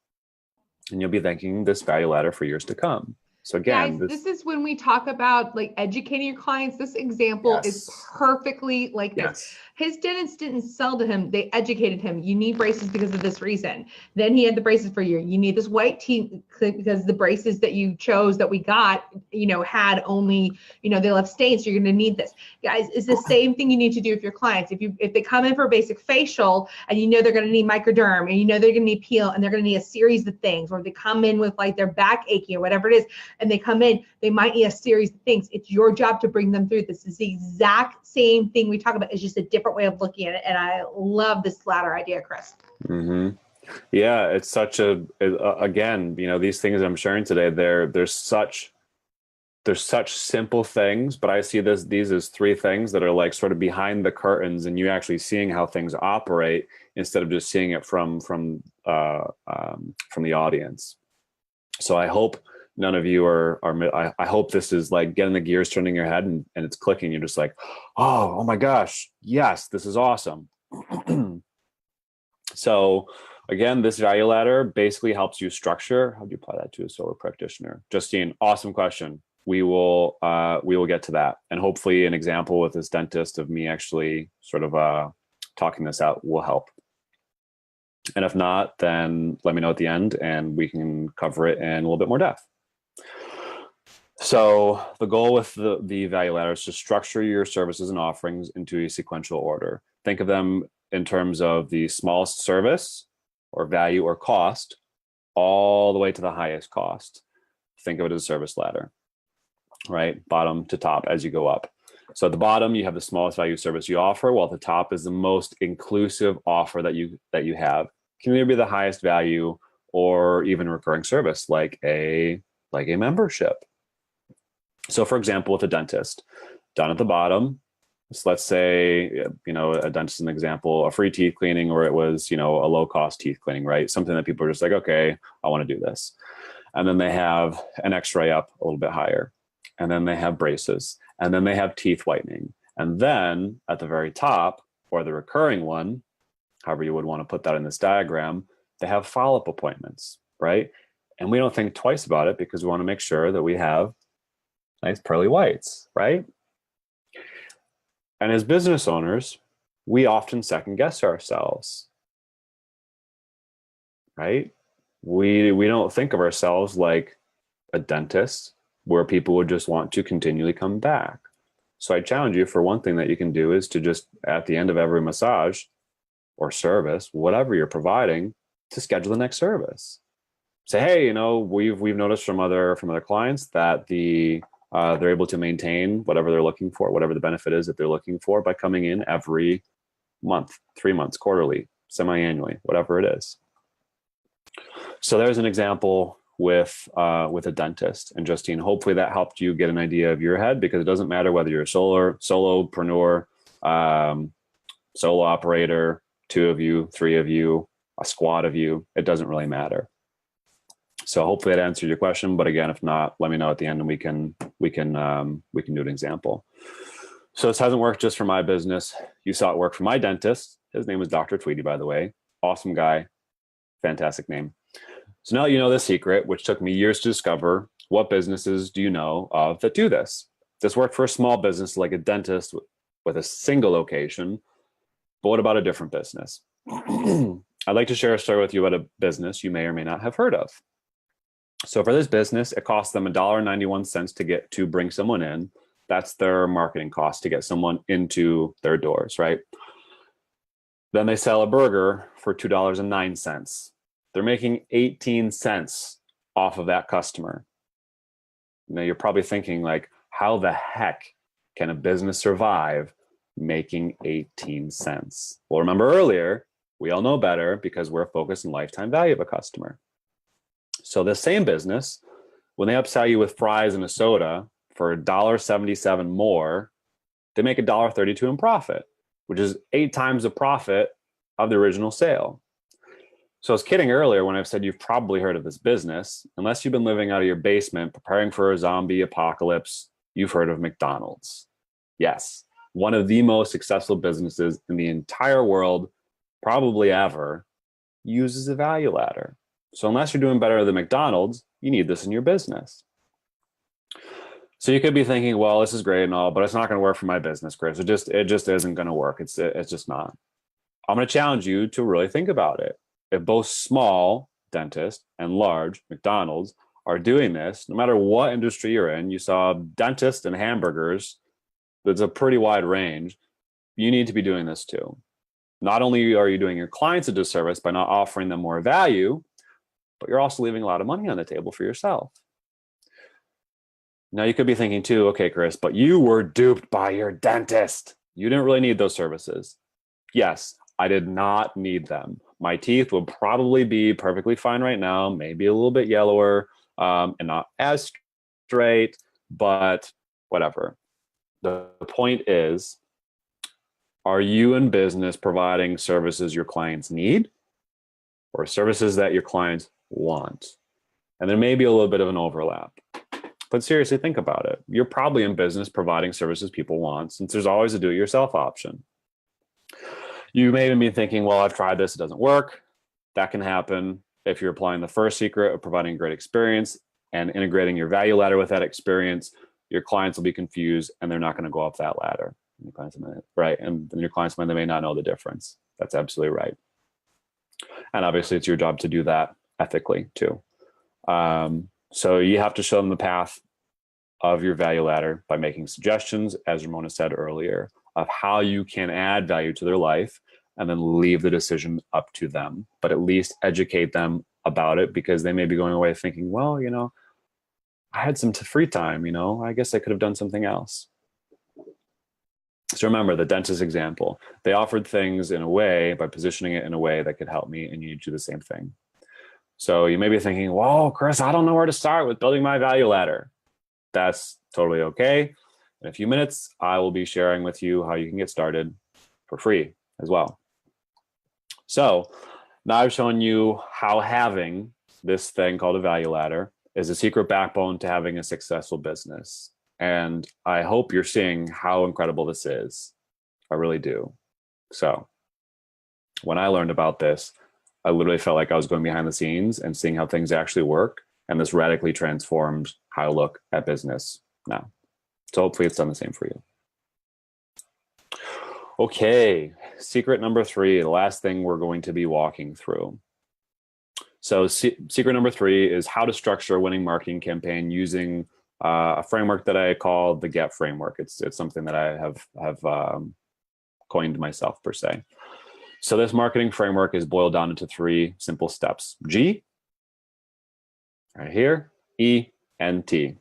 And you'll be thanking this value ladder for years to come. So again, guys, this is when we talk about like educating your clients. This example is perfectly like this. Yes. His dentist didn't sell to him. They educated him. You need braces because of this reason. Then he had the braces for you. You need this white teeth because the braces that you chose that we got, had only, they left stains. So you're going to need this. Guys, it's the same thing you need to do with your clients. If they come in for a basic facial and they're going to need microderm and they're going to need peel and they're going to need a series of things, or they come in with like their back aching or whatever it is, and they come in, they might need a series of things. It's your job to bring them through. This is the exact same thing we talk about. It's just a different way of looking at it. And I love this ladder idea, Chris. Mm-hmm. Yeah, it's such again, these things I'm sharing today, there's such simple things, but I see these as three things that are like sort of behind the curtains, and you actually seeing how things operate instead of just seeing it from the audience. So I hope none of you I hope this is like getting the gears turning in your head and it's clicking. You're just like, oh my gosh, yes, this is awesome. So again, this value ladder basically helps you structure. How do you apply that to a solo practitioner? Justine, awesome question. We will get to that. And hopefully an example with this dentist of me actually sort of talking this out will help. And if not, then let me know at the end and we can cover it in a little bit more depth. So the goal with the value ladder is to structure your services and offerings into a sequential order. Think of them in terms of the smallest service or value or cost all the way to the highest cost. think of it as a service ladder, right? Bottom to top as you go up. So at the bottom, you have the smallest value service you offer, while at the top is the most inclusive offer that you have. Can either be the highest value or even recurring service, like a membership. So for example, with a dentist, down at the bottom, so let's say, a dentist is an example, a free teeth cleaning, or it was, a low cost teeth cleaning, right? Something that people are just like, okay, I want to do this. And then they have an X-ray up a little bit higher. And then they have braces. And then they have teeth whitening. And then at the very top, or the recurring one, however you would want to put that in this diagram, they have follow-up appointments, right? And we don't think twice about it because we want to make sure that we have nice pearly whites, right? And as business owners, we often second guess ourselves, right? We don't think of ourselves like a dentist where people would just want to continually come back. So I challenge you, for one thing that you can do is to just, at the end of every massage or service, whatever you're providing, to schedule the next service. Say, hey, we've noticed from other clients that they're able to maintain whatever they're looking for, whatever the benefit is that they're looking for, by coming in every month, 3 months, quarterly, semi-annually, whatever it is. So there's an example with a dentist. And Justine, hopefully that helped you get an idea of your head, because it doesn't matter whether you're a solopreneur, solo operator, 2 of you, 3 of you, a squad of you, it doesn't really matter. So hopefully that answered your question. But again, if not, let me know at the end and we can do an example. So this hasn't worked just for my business. You saw it work for my dentist. His name was Dr. Tweedy, by the way. Awesome guy. Fantastic name. So now you know the secret, which took me years to discover. What businesses do you know of that do this? This worked for a small business like a dentist with a single location. But what about a different business? I'd like to share a story with you about a business you may or may not have heard of. So for this business, it costs them $1.91 to bring someone in. That's their marketing cost to get someone into their doors, right? Then they sell a burger for $2.09. They're making 18 cents off of that customer. Now you're probably thinking, like, how the heck can a business survive making 18 cents? Well, remember earlier, we all know better because we're focused on lifetime value of a customer. So the same business, when they upsell you with fries and a soda for $1.77 more, they make $1.32 in profit, which is 8 times the profit of the original sale. So I was kidding earlier when I've said you've probably heard of this business. Unless you've been living out of your basement preparing for a zombie apocalypse, you've heard of McDonald's. Yes, one of the most successful businesses in the entire world, probably ever, uses a value ladder. So unless you're doing better than McDonald's, you need this in your business. So you could be thinking, well, this is great and all, but it's not going to work for my business, Chris. It just isn't going to work. It's just not. I'm going to challenge you to really think about it. If both small dentists and large McDonald's are doing this, no matter what industry you're in, you saw dentists and hamburgers, there's a pretty wide range. You need to be doing this too. Not only are you doing your clients a disservice by not offering them more value, but you're also leaving a lot of money on the table for yourself. Now you could be thinking too, okay, Chris, but you were duped by your dentist. You didn't really need those services. Yes, I did not need them. My teeth would probably be perfectly fine right now, maybe a little bit yellower and not as straight, but whatever. The point is, are you in business providing services your clients need or services that your clients want? And there may be a little bit of an overlap. But seriously, think about it. You're probably in business providing services people want, since there's always a do-it-yourself option. You may even be thinking, well, I've tried this, it doesn't work. That can happen if you're applying the first secret of providing a great experience and integrating your value ladder with that experience. Your clients will be confused and they're not going to go up that ladder. Right? And then your clients they may not know the difference. That's absolutely right. And obviously, it's your job to do that ethically too. So you have to show them the path of your value ladder by making suggestions, as Ramona said earlier, of how you can add value to their life, and then leave the decision up to them. But at least educate them about it, because they may be going away thinking, well, I had some free time, I guess I could have done something else. So remember the dentist example. They offered things in a way, by positioning it in a way that could help me, and you need to do the same thing. So you may be thinking, whoa, Chris, I don't know where to start with building my value ladder. That's totally okay. In a few minutes, I will be sharing with you how you can get started for free as well. So now I've shown you how having this thing called a value ladder is a secret backbone to having a successful business. And I hope you're seeing how incredible this is. I really do. So when I learned about this, I literally felt like I was going behind the scenes and seeing how things actually work. And this radically transformed how I look at business now. So hopefully it's done the same for you. Okay, secret number 3, the last thing we're going to be walking through. So secret number 3 is how to structure a winning marketing campaign using a framework that I call the GET framework. It's something that I have coined myself per se. So this marketing framework is boiled down into 3 simple steps. G, right here, E, and T.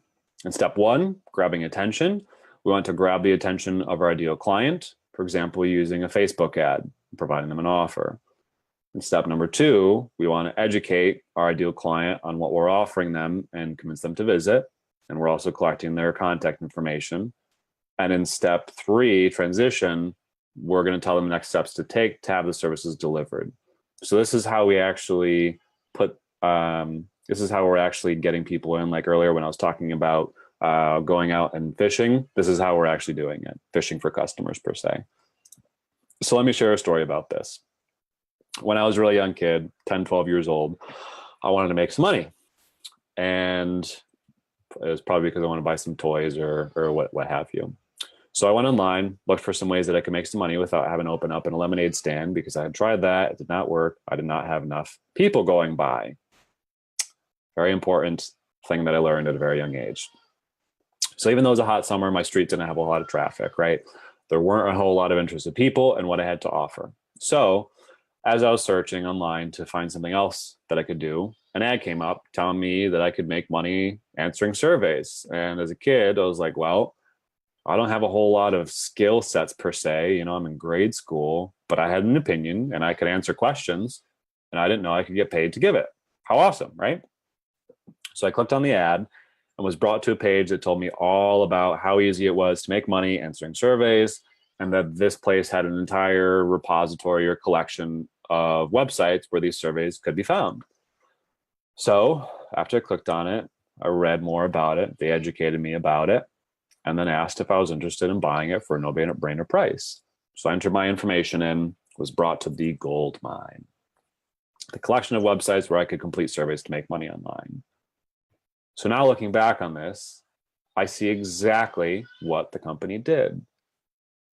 In step 1, grabbing attention. We want to grab the attention of our ideal client, for example, using a Facebook ad, providing them an offer. In step number 2, we want to educate our ideal client on what we're offering them and convince them to visit. And we're also collecting their contact information. And in step 3, transition, we're going to tell them next steps to take to have the services delivered. So this is how we actually this is how we're actually getting people in. Like earlier when I was talking about going out and fishing, this is how we're actually doing it, fishing for customers per se. So let me share a story about this. When I was a really young kid, 10, 12 years old, I wanted to make some money. And it was probably because I wanted to buy some toys or what have you. So I went online, looked for some ways that I could make some money without having to open up a lemonade stand, because I had tried that. It did not work. I did not have enough people going by. Very important thing that I learned at a very young age. So even though it was a hot summer, my street didn't have a lot of traffic, right? There weren't a whole lot of interested people in what I had to offer. So as I was searching online to find something else that I could do, an ad came up telling me that I could make money answering surveys. And as a kid, I was like, well, I don't have a whole lot of skill sets per se. I'm in grade school, but I had an opinion and I could answer questions, and I didn't know I could get paid to give it. How awesome, right? So I clicked on the ad and was brought to a page that told me all about how easy it was to make money answering surveys, and that this place had an entire repository or collection of websites where these surveys could be found. So after I clicked on it, I read more about it. They educated me about it, and then asked if I was interested in buying it for a no-brainer price. So I entered my information in, was brought to the gold mine, the collection of websites where I could complete surveys to make money online. So now looking back on this, I see exactly what the company did.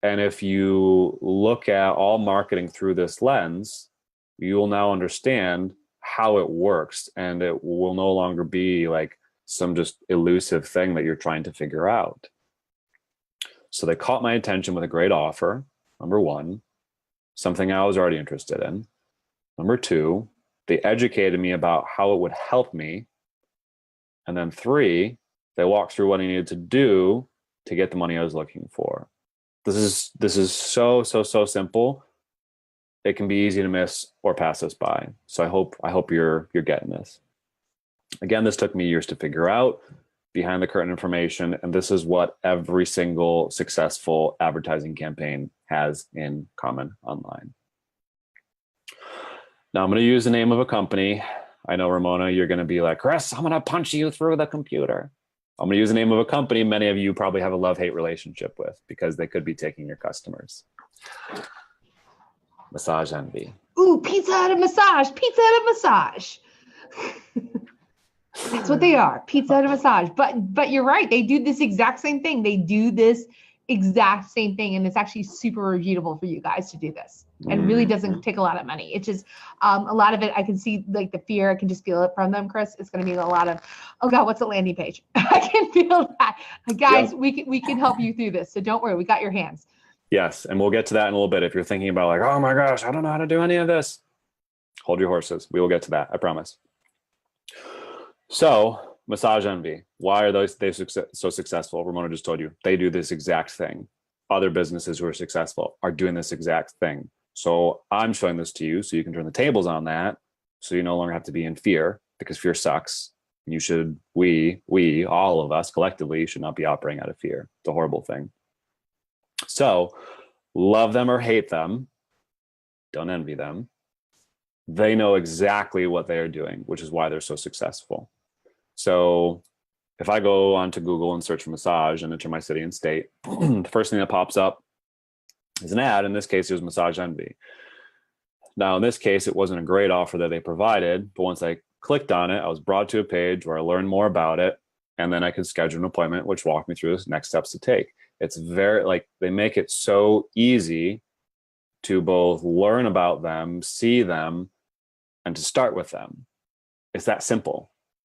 And if you look at all marketing through this lens, you will now understand how it works, and it will no longer be like some just elusive thing that you're trying to figure out. So they caught my attention with a great offer, number 1, something I was already interested in. Number 2, they educated me about how it would help me. And then 3, they walked through what I needed to do to get the money I was looking for. This is so simple. It can be easy to miss or pass us by. So I hope you're getting this. Again, this took me years to figure out, behind the curtain information, and this is what every single successful advertising campaign has in common online. Now I'm going to use the name of a company. I know, Ramona, you're going to be like, Chris, I'm going to punch you through the computer. I'm going to use the name of a company many of you probably have a love-hate relationship with, because they could be taking your customers. Massage Envy. Ooh, Pizza Hut and massage. Pizza Hut and massage. That's what they are. Pizza Hut and massage. But you're right. They do this exact same thing. They do this exact same thing, and it's actually super repeatable for you guys to do this. And really doesn't take a lot of money. It's just a lot of it. I can see like the fear. I can just feel it from them, Chris. It's going to be a lot of, oh God, what's a landing page? I can feel that. Guys, yeah. we can help you through this. So don't worry. We got your hands. Yes. And we'll get to that in a little bit. If you're thinking about like, oh my gosh, I don't know how to do any of this, hold your horses. We will get to that. I promise. So Massage Envy. Why are they so successful? Ramona just told you. They do this exact thing. Other businesses who are successful are doing this exact thing. So I'm showing this to you so you can turn the tables on that, so you no longer have to be in fear, because fear sucks. You should, we, all of us collectively should not be operating out of fear. It's a horrible thing. So love them or hate them, don't envy them. They know exactly what they are doing, which is why they're so successful. So if I go onto Google and search for massage and enter my city and state, the first thing that pops up is an ad. In this case, it was Massage Envy. Now, in this case, it wasn't a great offer that they provided, but once I clicked on it, I was brought to a page where I learned more about it, and then I could schedule an appointment, which walked me through the next steps to take. It's very, like, they make it so easy to both learn about them, see them, and to start with them. It's that simple.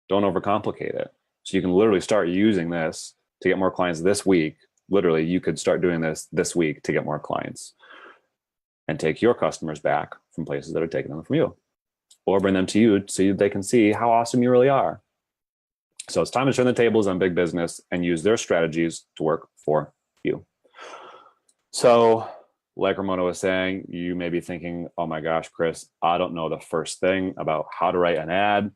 Don't overcomplicate it. So you can literally start using this to get more clients this week. Literally, you could start doing this week to get more clients and take your customers back from places that are taking them from you, or bring them to you so they can see how awesome you really are. So it's time to turn the tables on big business and use their strategies to work for you. So like Ramona was saying, you may be thinking, oh my gosh, Chris, I don't know the first thing about how to write an ad.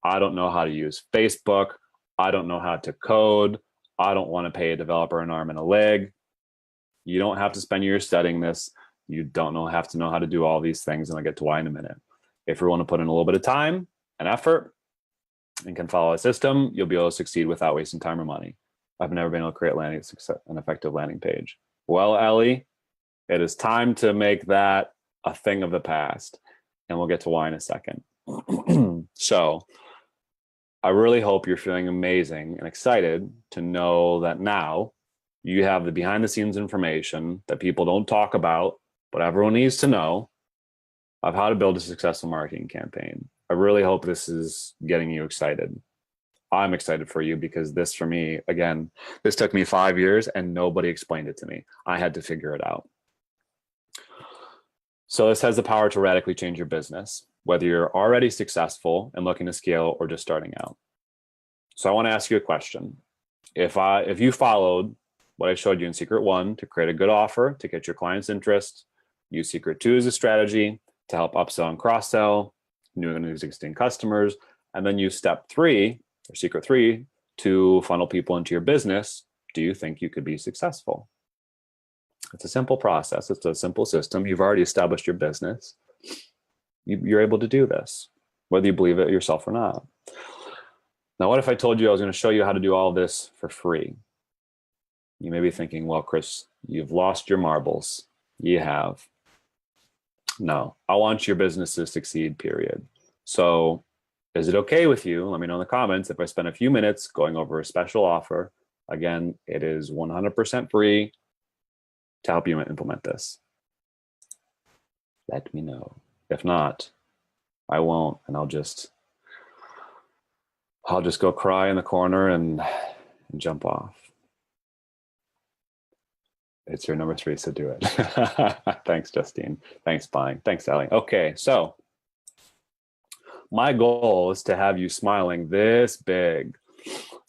I don't know how to use Facebook. I don't know how to code. I don't want to pay a developer an arm and a leg. You don't have to spend years studying this. You don't have to know how to do all these things, and I'll get to why in a minute. If you're willing to put in a little bit of time and effort and can follow a system, you'll be able to succeed without wasting time or money. I've never been able to create an effective landing page. Well, Ellie, it is time to make that a thing of the past, and we'll get to why in a second. So I really hope you're feeling amazing and excited to know that now you have the behind the scenes information that people don't talk about, but everyone needs to know, of how to build a successful marketing campaign. I really hope this is getting you excited. I'm excited for you, because this, for me, again, this took me 5 years and nobody explained it to me. I had to figure it out. So this has the power to radically change your business, whether you're already successful and looking to scale or just starting out. So I want to ask you a question. If you followed what I showed you in Secret 1 to create a good offer to get your client's interest, use Secret 2 as a strategy to help upsell and cross-sell new and existing customers, and then use Step 3 or Secret 3 to funnel people into your business, do you think you could be successful? It's a simple process. It's a simple system. You've already established your business. You're able to do this, whether you believe it yourself or not. Now, what if I told you I was going to show you how to do all this for free? You may be thinking, well, Chris, you've lost your marbles. You have. No, I want your business to succeed, period. So is it okay with you? Let me know in the comments if I spend a few minutes going over a special offer. Again, it is 100% free to help you implement this. Let me know. If not, I won't, and I'll just go cry in the corner and jump off. It's your number 3, so do it. Thanks, Justine. Thanks, Pine. Thanks, Ellie. Okay, so my goal is to have you smiling this big.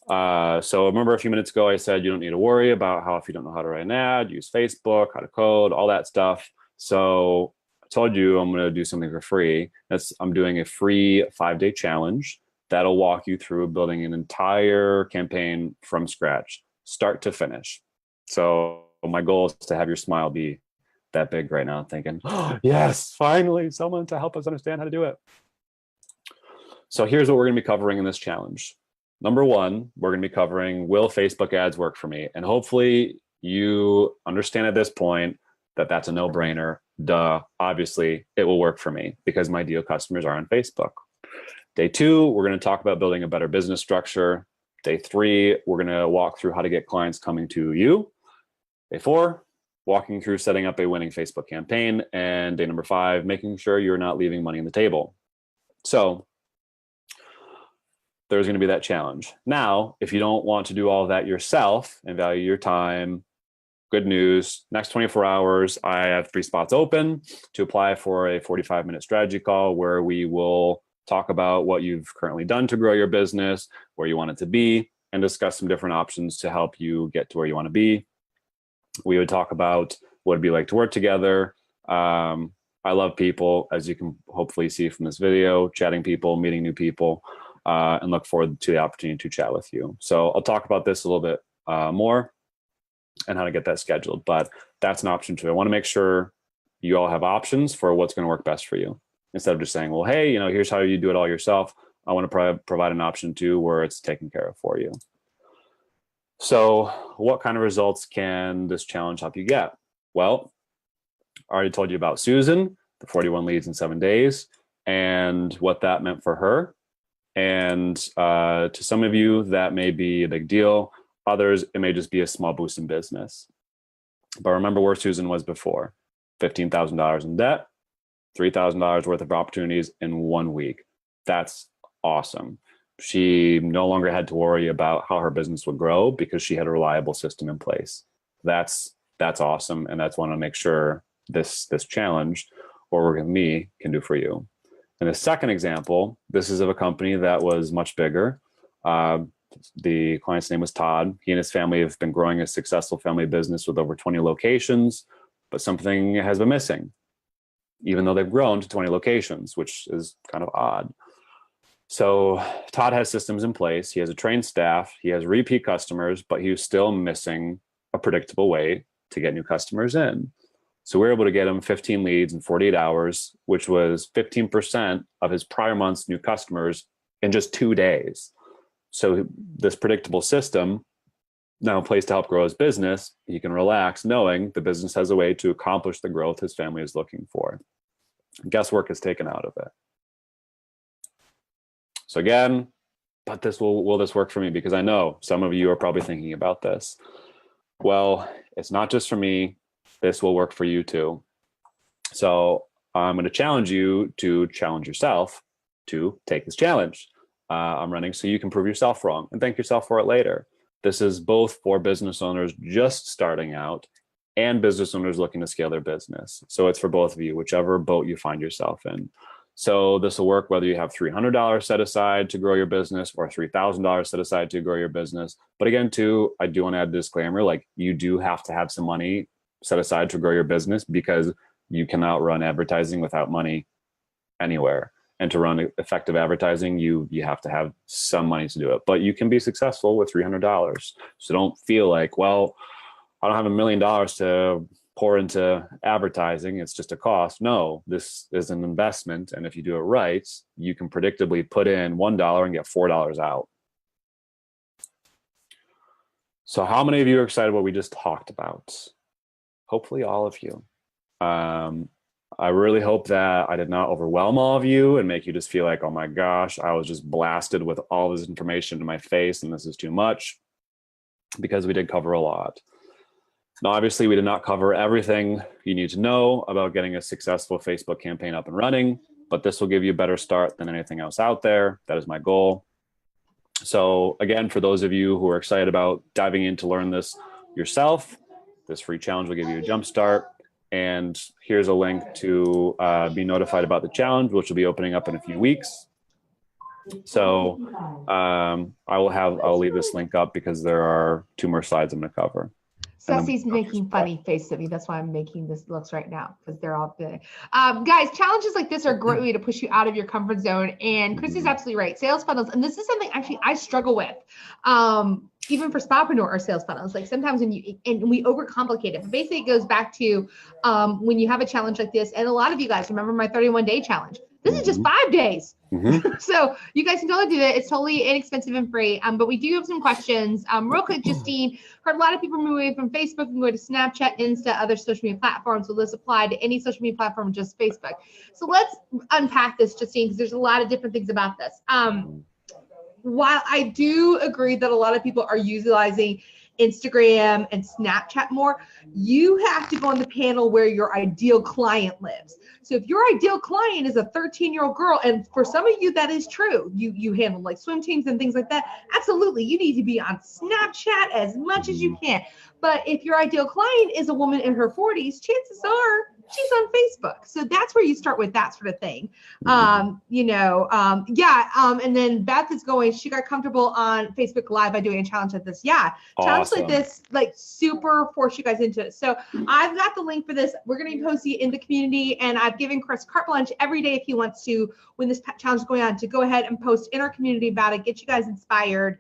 So remember a few minutes ago, I said you don't need to worry about how, if you don't know how to write an ad, use Facebook, how to code, all that stuff. So I told you I'm going to do something for free. I'm doing a free 5-day challenge that'll walk you through building an entire campaign from scratch, start to finish. So my goal is to have your smile be that big right now, thinking, oh, yes, finally, someone to help us understand how to do it. So here's what we're going to be covering in this challenge. Number 1, we're going to be covering, will Facebook ads work for me? And hopefully you understand at this point that that's a no-brainer. Duh, obviously it will work for me because my ideal customers are on Facebook. Day 2, we're going to talk about building a better business structure. Day 3, we're going to walk through how to get clients coming to you. Day 4, walking through setting up a winning Facebook campaign. And day number 5, making sure you're not leaving money on the table. So there's going to be that challenge. Now, if you don't want to do all of that yourself and value your time, good news, next 24 hours, I have 3 spots open to apply for a 45-minute strategy call where we will talk about what you've currently done to grow your business, where you want it to be, and discuss some different options to help you get to where you want to be. We would talk about what it'd be like to work together. I love people, as you can hopefully see from this video, chatting people, meeting new people, and look forward to the opportunity to chat with you. So I'll talk about this a little bit more and how to get that scheduled, but that's an option too. I want to make sure you all have options for what's going to work best for you. Instead of just saying, well, hey, here's how you do it all yourself. I want to provide an option too where it's taken care of for you. So what kind of results can this challenge help you get? Well, I already told you about Susan, the 41 leads in 7 days, and what that meant for her. And to some of you, that may be a big deal. Others, it may just be a small boost in business. But remember where Susan was before. $15,000 in debt, $3,000 worth of opportunities in 1 week. That's awesome. She no longer had to worry about how her business would grow because she had a reliable system in place. That's awesome. And that's what I want to make sure this challenge or working with me can do for you. And the second example, this is of a company that was much bigger. The client's name was Todd. He and his family have been growing a successful family business with over 20 locations, but something has been missing, even though they've grown to 20 locations, which is kind of odd. So Todd has systems in place. He has a trained staff. He has repeat customers, but he was still missing a predictable way to get new customers in. So we were able to get him 15 leads in 48 hours, which was 15% of his prior month's new customers in just 2 days. So this predictable system, now in place to help grow his business, he can relax knowing the business has a way to accomplish the growth his family is looking for. Guesswork is taken out of it. So again, but will this work for me? Because I know some of you are probably thinking about this. Well, it's not just for me. This will work for you too. So I'm going to challenge you to challenge yourself to take this challenge. I'm running so you can prove yourself wrong and thank yourself for it later. This is both for business owners just starting out and business owners looking to scale their business. So it's for both of you, whichever boat you find yourself in. So this will work whether you have $300 set aside to grow your business or $3,000 set aside to grow your business. But again, too, I do want to add a disclaimer, like you do have to have some money set aside to grow your business because you cannot run advertising without money anywhere. And to run effective advertising, you have to have some money to do it. But you can be successful with $300. So don't feel like, well, I don't have $1 million to pour into advertising. It's just a cost. No, this is an investment. And if you do it right, you can predictably put in $1 and get $4 out. So how many of you are excited what we just talked about? Hopefully all of you. I really hope that I did not overwhelm all of you and make you just feel like, oh my gosh, I was just blasted with all this information in my face and this is too much, because we did cover a lot. Now, obviously, we did not cover everything you need to know about getting a successful Facebook campaign up and running, but this will give you a better start than anything else out there. That is my goal. So again, for those of you who are excited about diving in to learn this yourself, this free challenge will give you a jump start. And here's a link to be notified about the challenge, which will be opening up in a few weeks. So I'll leave this link up because there are 2 more slides I'm going to cover. Ceci's making funny faces at me. That's why I'm making this looks right now, because they're all big. Guys, challenges like this are a great way to push you out of your comfort zone. And Chrissy's absolutely right. Sales funnels, and this is something actually I struggle with. Even for Spotpreneur or sales funnels, like sometimes when we overcomplicate it. But basically, it goes back to when you have a challenge like this. And a lot of you guys remember my 31-day challenge. This is just 5 days. So you guys can totally do it. It's totally inexpensive and free. But we do have some questions. Real quick, Justine, heard a lot of people moving from Facebook and going to Snapchat, Insta, other social media platforms. Will this apply to any social media platform, just Facebook? So let's unpack this, Justine, because there's a lot of different things about this. While I do agree that a lot of people are utilizing Instagram and Snapchat more, you have to go on the panel where your ideal client lives. So if your ideal client is a 13-year-old girl, and for some of you that is true, you handle like swim teams and things like that, absolutely, you need to be on Snapchat as much as you can. But if your ideal client is a woman in her 40s, chances are she's on Facebook. So that's where you start with that sort of thing. And then Beth is going, she got comfortable on Facebook Live by doing a challenge like this. Yeah. Challenge like this, like super force you guys into it. So I've got the link for this. We're going to be posting it in the community, and I've given Chris carte blanche every day if he wants to, when this challenge is going on, to go ahead and post in our community about it, get you guys inspired.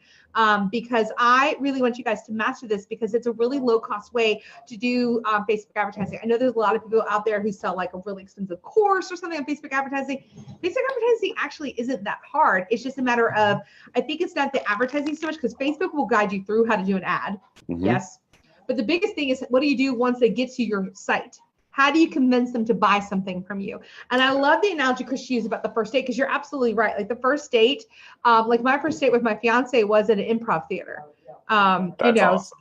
Because I really want you guys to master this, because it's a really low cost way to do Facebook advertising. I know there's a lot of people out there who sell like a really expensive course or something on Facebook advertising. Facebook advertising actually isn't that hard. It's just a matter of, I think it's not the advertising so much, because Facebook will guide you through how to do an ad. Yes. But the biggest thing is, what do you do once they get to your site? How do you convince them to buy something from you? And I love the analogy Chris used about the first date, because you're absolutely right. Like the first date, like my first date with my fiance was at an improv theater. Awesome.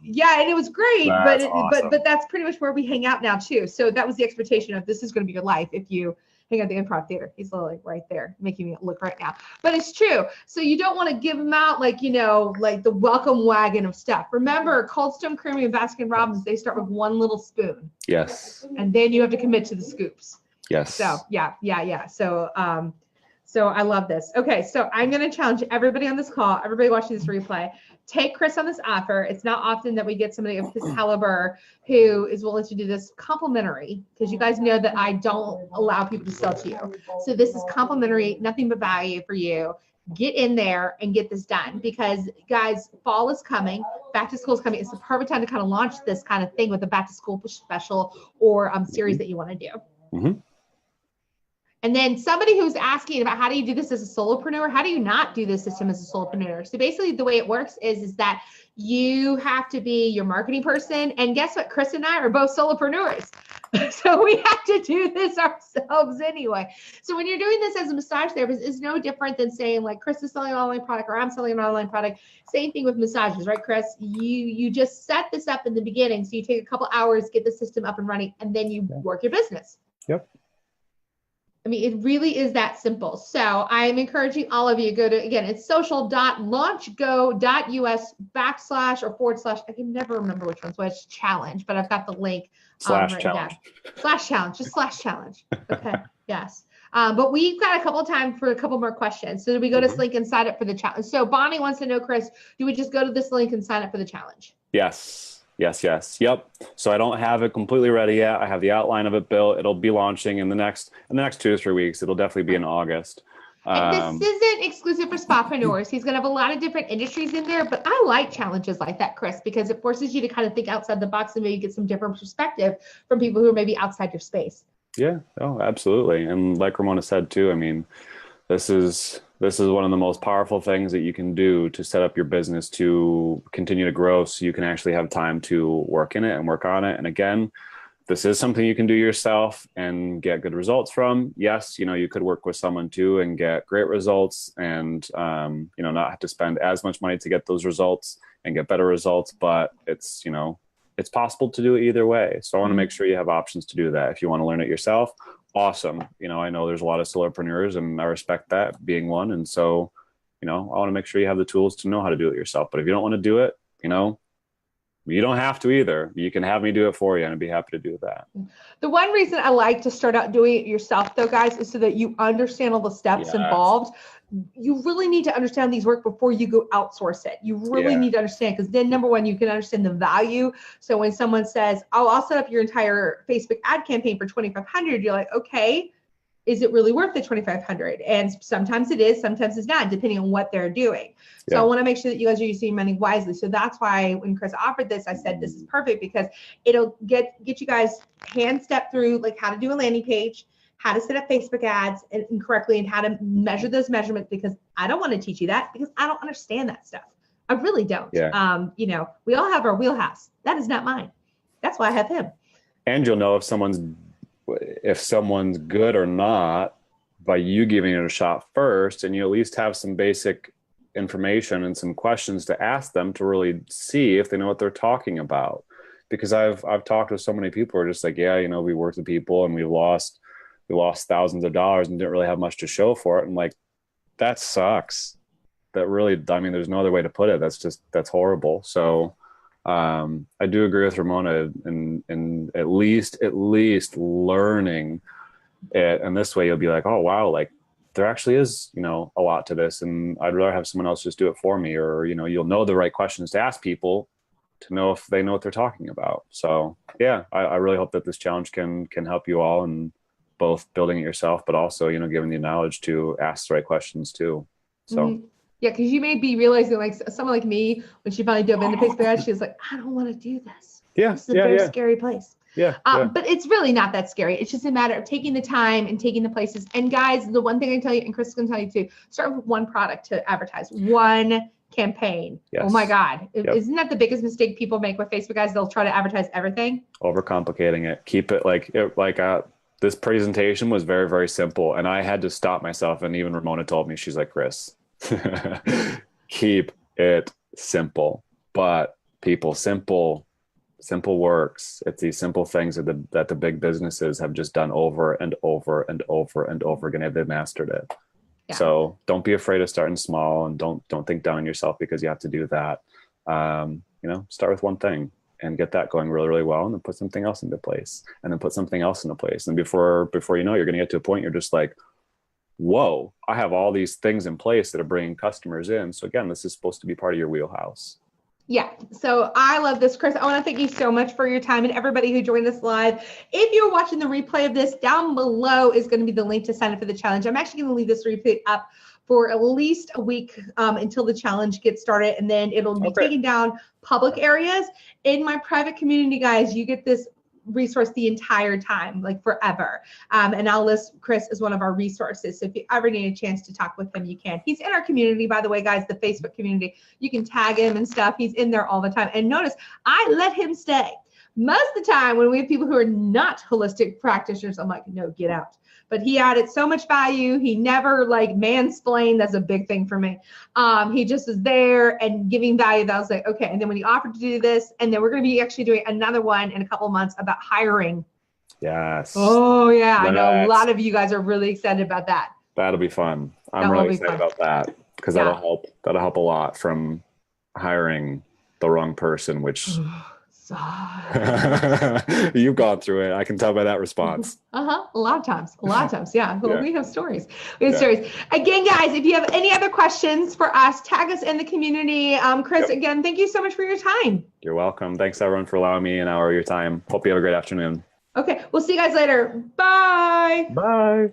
Yeah, and it was great, Awesome. but that's pretty much where we hang out now too. So that was the expectation of, this is going to be your life if you hang out at the improv theater. He's literally right there making me look right now, but it's true. So you don't want to give them out like, like the welcome wagon of stuff. Remember, Cold Stone Creamery and Baskin Robbins, they start with one little spoon. Yes. And then you have to commit to the scoops. Yes. So yeah. So I love this. Okay, so I'm going to challenge everybody on this call, everybody watching this replay, take Chris on this offer. It's not often that we get somebody of his caliber who is willing to do this complimentary, because you guys know that I don't allow people to sell to you. So this is complimentary, nothing but value for you. Get in there and get this done, because guys, fall is coming, back to school is coming. It's the perfect time to kind of launch this kind of thing with a back to school special or series that you want to do. And then somebody who's asking about, how do you do this as a solopreneur? How do you not do this system as a solopreneur? So basically the way it works is that you have to be your marketing person. And guess what? Chris and I are both solopreneurs. So we have to do this ourselves anyway. So when you're doing this as a massage therapist, it's no different than saying like Chris is selling an online product or I'm selling an online product. Same thing with massages, right, Chris? You just set this up in the beginning. So you take a couple hours, get the system up and running, and then you work your business. Yep. I mean, it really is that simple. So I'm encouraging all of you, go to, again, it's social.launchgo.us/ I can never remember which one's which, challenge, but I've got the link. /challenge. /challenge, just /challenge. Okay, yes. But we've got a couple of time for a couple more questions. So do we go to this link and sign up for the challenge? So Bonnie wants to know, Chris, do we just go to this link and sign up for the challenge? Yes. Yep. So I don't have it completely ready yet. I have the outline of it built. It'll be launching in the next 2 to 3 weeks. It'll definitely be in August. And this isn't exclusive for spapreneurs. He's going to have a lot of different industries in there, but I like challenges like that, Chris, because it forces you to kind of think outside the box and maybe get some different perspective from people who are maybe outside your space. Yeah. Oh, absolutely. And like Ramona said too, I mean, this is one of the most powerful things that you can do to set up your business to continue to grow, so you can actually have time to work in it and work on it. And again, this is something you can do yourself and get good results from. Yes, you could work with someone too and get great results and, not have to spend as much money to get those results and get better results, but it's possible to do it either way. So I want to make sure you have options to do that. If you want to learn it yourself, awesome. I know there's a lot of solopreneurs and I respect that, being one. And so, I want to make sure you have the tools to know how to do it yourself. But if you don't want to do it, you don't have to either. You can have me do it for you, and I'd be happy to do that. The one reason I like to start out doing it yourself, though, guys, is so that you understand all the steps involved. You really need to understand these work before you go outsource it. You really need to understand, because then, number one, you can understand the value. So when someone says, "Oh, I'll set up your entire Facebook ad campaign for $2,500," you're like, okay, is it really worth the $2,500? And sometimes it is, sometimes it's not, depending on what they're doing. So I want to make sure that you guys are using money wisely. So that's why when Chris offered this, I said this is perfect, because it'll get you guys hand step through like how to do a landing page, how to set up Facebook ads and correctly, and how to measure those measurements, because I don't want to teach you that, because I don't understand that stuff. I really don't. We all have our wheelhouse. That is not mine. That's why I have him. And you'll know if someone's good or not by you giving it a shot first, and you at least have some basic information and some questions to ask them to really see if they know what they're talking about. Because I've talked with so many people who are just like, we worked with people and we lost thousands of dollars and didn't really have much to show for it. And like, that sucks. That really, there's no other way to put it. That's horrible. So I do agree with Ramona in at least learning it. And this way you'll be like, oh, wow, like there actually is, a lot to this. And I'd rather have someone else just do it for me. Or, you'll know the right questions to ask people to know if they know what they're talking about. So yeah, I really hope that this challenge can help you all in both building it yourself, but also, giving you knowledge to ask the right questions too. So. Mm-hmm. Yeah, because you may be realizing, like someone like me, when she finally dove into Facebook ads, she was like, I don't want to do this. Yeah, This is a very scary place. Yeah, But it's really not that scary. It's just a matter of taking the time and taking the places. And guys, the one thing I tell you, and Chris is going to tell you too, start with one product to advertise, one campaign. Yes. Oh my God. Yep. Isn't that the biggest mistake people make with Facebook guys? They'll try to advertise everything. Overcomplicating it. Keep it this presentation was very, very simple. And I had to stop myself. And even Ramona told me, she's like, Chris, keep it simple. But people, simple works. It's these simple things that the big businesses have just done over and over and over and over again. They've mastered it. Yeah. So don't be afraid of starting small, and don't think down on yourself because you have to do that. Start with one thing and get that going really, really well, and then put something else into place, and then put something else into place. And before you know, you're going to get to a point you're just like, whoa, I have all these things in place that are bringing customers in. So again, this is supposed to be part of your wheelhouse. Yeah. So I love this, Chris. I want to thank you so much for your time, and everybody who joined us live. If you're watching the replay of this, down below is going to be the link to sign up for the challenge. I'm actually going to leave this replay up for at least a week until the challenge gets started, and then it'll be taken down public areas. In my private community, guys, you get this resource the entire time, like forever. And I'll list Chris as one of our resources. So if you ever need a chance to talk with him, you can. He's in our community, by the way, guys, the Facebook community. You can tag him and stuff. He's in there all the time. And notice, I let him stay. Most of the time when we have people who are not holistic practitioners, I'm like, no, get out. But he added so much value. He never mansplained. That's a big thing for me. He just was there and giving value that I was like, okay. And then when he offered to do this, and then we're going to be actually doing another one in a couple of months about hiring. Yes. Oh yeah. I know a lot of you guys are really excited about that. That'll be fun. I'm really excited about that because that'll help a lot from hiring the wrong person, which you've gone through it. I can tell by that response. A lot of times. Yeah. Well, we have stories. Stories. Again, guys, if you have any other questions for us, tag us in the community. Chris, again, thank you so much for your time. You're welcome. Thanks everyone for allowing me an hour of your time. Hope you have a great afternoon. Okay. We'll see you guys later. Bye. Bye.